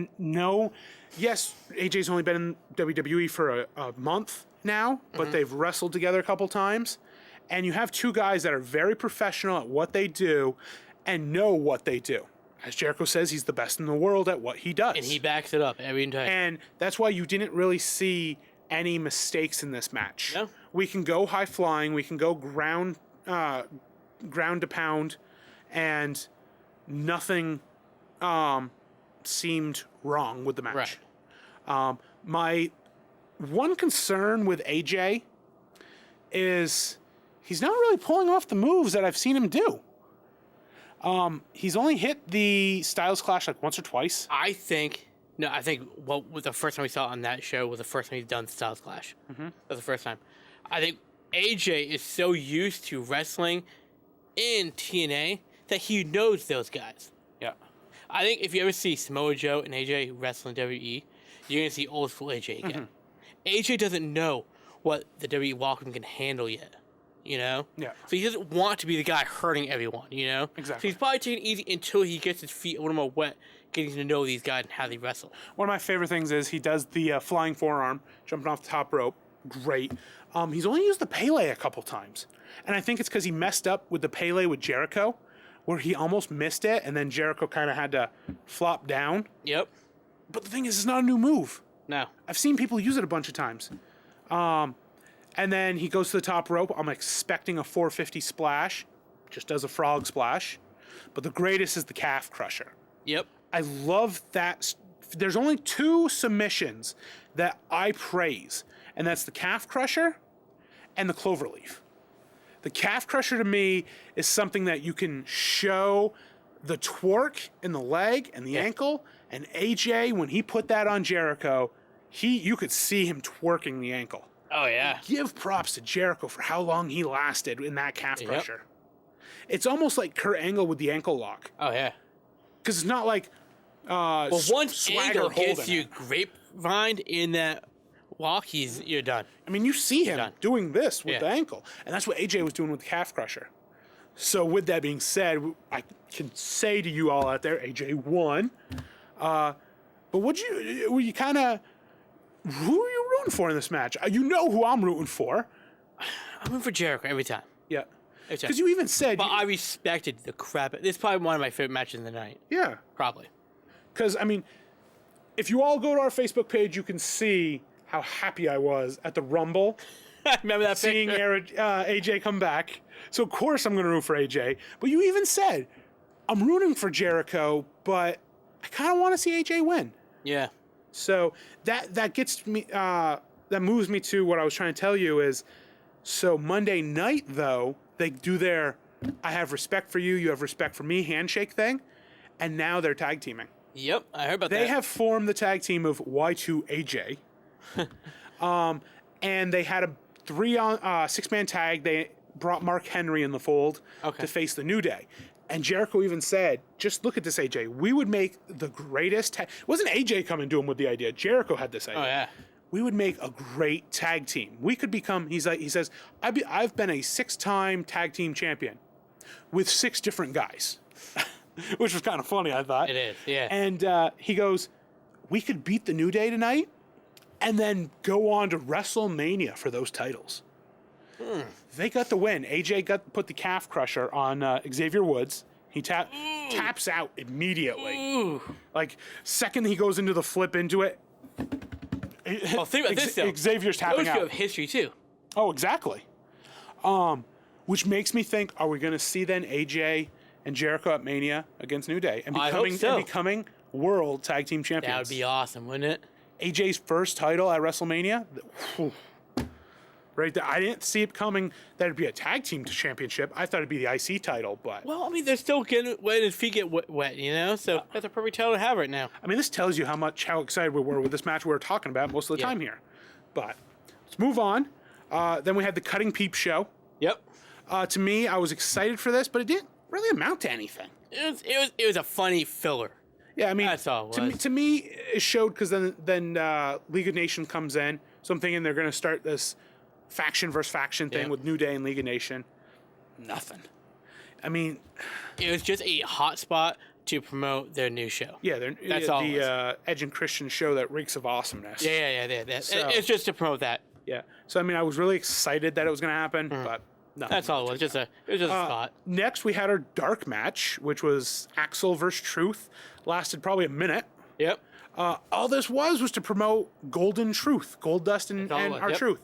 AJ's only been in WWE for a month now, but they've wrestled together a couple times, and you have two guys that are very professional at what they do and know what they do. As Jericho says, he's the best in the world at what he does. And he backs it up every time. And that's why you didn't really see any mistakes in this match. No. We can go high flying, we can go ground to pound, and nothing seemed wrong with the match. Right. My one concern with AJ is he's not really pulling off the moves that I've seen him do. He's only hit the Styles Clash like once or twice. I think the first time we saw it on that show was the first time he's done Styles Clash. Mm-hmm. That was the first time. I think AJ is so used to wrestling in TNA that he knows those guys. Yeah. I think if you ever see Samoa Joe and AJ wrestle in WWE, you're going to see old school AJ again. Mm-hmm. AJ doesn't know what the WWE locker room can handle yet. You know? Yeah. So he doesn't want to be the guy hurting everyone, you know? Exactly. So he's probably taking it easy until he gets his feet a little more wet, getting to know these guys and how they wrestle. One of my favorite things is he does the flying forearm, jumping off the top rope. Great. He's only used the Pele a couple times. And I think it's because he messed up with the Pele with Jericho, where he almost missed it, and then Jericho kind of had to flop down. Yep. But the thing is, it's not a new move. No. I've seen people use it a bunch of times. And then he goes to the top rope. I'm expecting a 450 splash. Just does a frog splash. But the greatest is the calf crusher. Yep. I love that. There's only two submissions that I praise, and that's the calf crusher and the cloverleaf. The calf crusher to me is something that you can show the twerk in the leg and the ankle. And AJ, when he put that on Jericho, you could see him twerking the ankle. Oh, yeah. Give props to Jericho for how long he lasted in that calf crusher. It's almost like Kurt Angle with the ankle lock. Oh, yeah. Because it's not like once Swagger Angle gets holding you it. grapevine in that walk, you're done. I mean, you see him doing this with Yeah. the ankle. And that's what AJ was doing with the calf crusher. So with that being said, I can say to you all out there, AJ won. But were you kind of... Who are you rooting for in this match? You know who I'm rooting for. I'm rooting for Jericho every time. Yeah. Because you even said... But I respected the crap. This is probably one of my favorite matches of the night. Yeah. Probably. Because, I mean, if you all go to our Facebook page, you can see how happy I was at the Rumble. Remember that seeing AJ come back. So, of course, I'm going to root for AJ. But you even said, I'm rooting for Jericho, but I kind of want to see AJ win. Yeah. So, that gets me... that moves me to what I was trying to tell you is, so Monday night, though, they do their I have respect for you, you have respect for me handshake thing, and now they're tag teaming. Yep, I heard about that. They have formed the tag team of Y2AJ. And they had a 6-man tag. They brought Mark Henry in the fold to face the New Day. And Jericho even said, just look at this, AJ. We would make the greatest... It wasn't AJ coming to him with the idea. Jericho had this idea. Oh, yeah. We would make a great tag team. We could become... He says, I've been a 6-time tag team champion with 6 different guys. Which was kind of funny, I thought. It is, yeah. And he goes, we could beat the New Day tonight and then go on to WrestleMania for those titles. They got the win. AJ put the calf crusher on Xavier Woods. He taps out immediately. Ooh. Like, second he goes into the flip into it. Well, think about this, though. Xavier's tapping Those out. two have history, too. Oh, exactly. Which makes me think, are we going to see then AJ and Jericho at Mania against New Day and becoming world tag team champions? That would be awesome, wouldn't it? AJ's first title at WrestleMania. Right there. I didn't see it coming that it'd be a tag team championship. I thought it'd be the IC title, but... Well, I mean, they're still getting wet. His feet get wet, you know? So that's a perfect title to have right now. I mean, this tells you how excited we were with this match we were talking about most of the time here. But let's move on. Then we had the Cutting Peep show. Yep. To me, I was excited for this, but it didn't really amount to anything. It was a funny filler. Yeah, I mean, that's all it was. To me, it showed because then League of Nations comes in, so I'm thinking they're going to start this faction versus faction thing with New Day and League of Nation. Nothing. I mean, it was just a hot spot to promote their new show. Yeah, that's all. The Edge and Christian show that reeks of awesomeness. Yeah. So, it's just to promote that. Yeah. So I mean, I was really excited that it was going to happen, but no. That's all it was. It was just a spot. Next, we had our dark match, which was Axel versus Truth. Lasted probably a minute. Yep. All this was to promote Golden Truth, Goldust and R-Truth.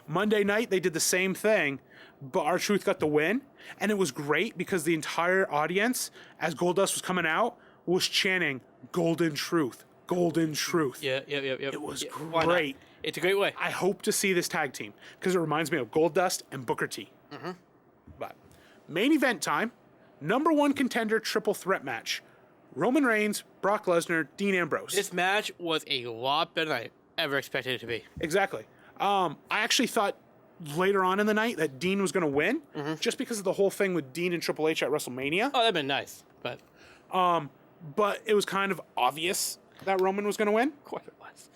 Monday night, they did the same thing, but R-Truth got the win. And it was great because the entire audience, as Goldust was coming out, was chanting, Golden Truth, Golden Truth. Yep. It was great. It's a great way. I hope to see this tag team because it reminds me of Goldust and Booker T. Mm-hmm. But main event time, number 1 contender triple threat match. Roman Reigns, Brock Lesnar, Dean Ambrose. This match was a lot better than I ever expected it to be. Exactly. I actually thought later on in the night that Dean was going to win, just because of the whole thing with Dean and Triple H at WrestleMania. Oh, that'd been nice, but it was kind of obvious that Roman was going to win. Of course it was.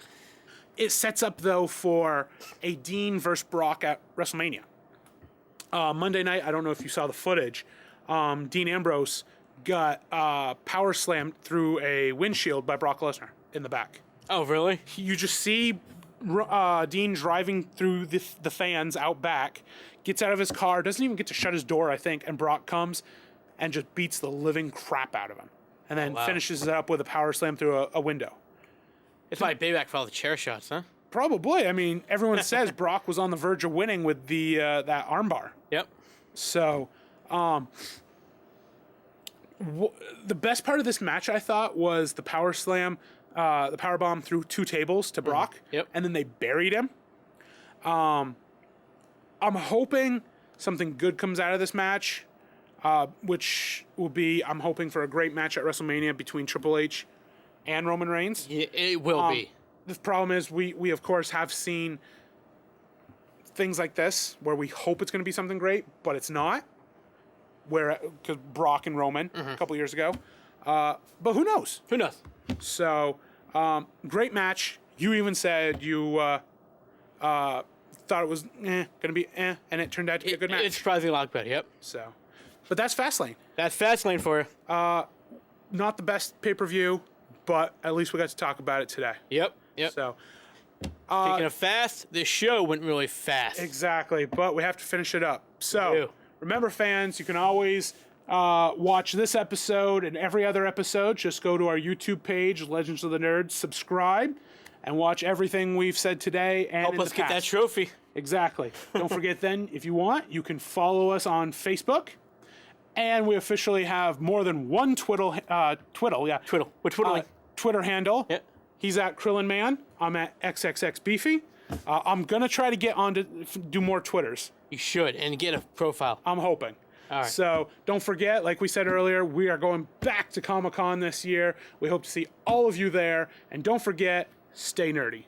It sets up though for a Dean versus Brock at WrestleMania. Monday night, I don't know if you saw the footage. Dean Ambrose got power slammed through a windshield by Brock Lesnar in the back. Oh, really? You just see Dean driving through the fans out back, gets out of his car, doesn't even get to shut his door, I think, and Brock comes and just beats the living crap out of him. And then finishes it up with a power slam through a window. It's my payback for all the chair shots, huh? Probably. I mean, everyone says Brock was on the verge of winning with that armbar. Yep. So, the best part of this match, I thought, was the power slam, the power bomb through 2 tables to Brock. Yep. And then they buried him. I'm hoping something good comes out of this match, which will be, I'm hoping for a great match at WrestleMania between Triple H and Roman Reigns. Yeah, it will be. The problem is we of course have seen things like this where we hope it's going to be something great, but it's not. Because Brock and Roman a couple years ago. But who knows? Who knows? So, great match. You even said you thought it was going to be and it turned out to be a good match. It's surprisingly a lot better, yep. So, but that's Fastlane. That's Fastlane for you. Not the best pay-per-view, but at least we got to talk about it today. Yep. So, speaking of fast, this show went really fast. Exactly, but we have to finish it up. So, remember, fans, you can always watch this episode and every other episode. Just go to our YouTube page, Legends of the Nerds, subscribe, and watch everything we've said today and Help in us the get that past. trophy. Exactly. Don't forget then, if you want, you can follow us on Facebook. And we officially have more than one Twiddle. We're twiddling. Twitter handle. Yeah. He's at Krillin Man. I'm at XXXBeefy. I'm going to try to get on to do more Twitters. You should, and get a profile. I'm hoping. All right. So don't forget, like we said earlier, we are going back to Comic-Con this year. We hope to see all of you there. And don't forget, stay nerdy.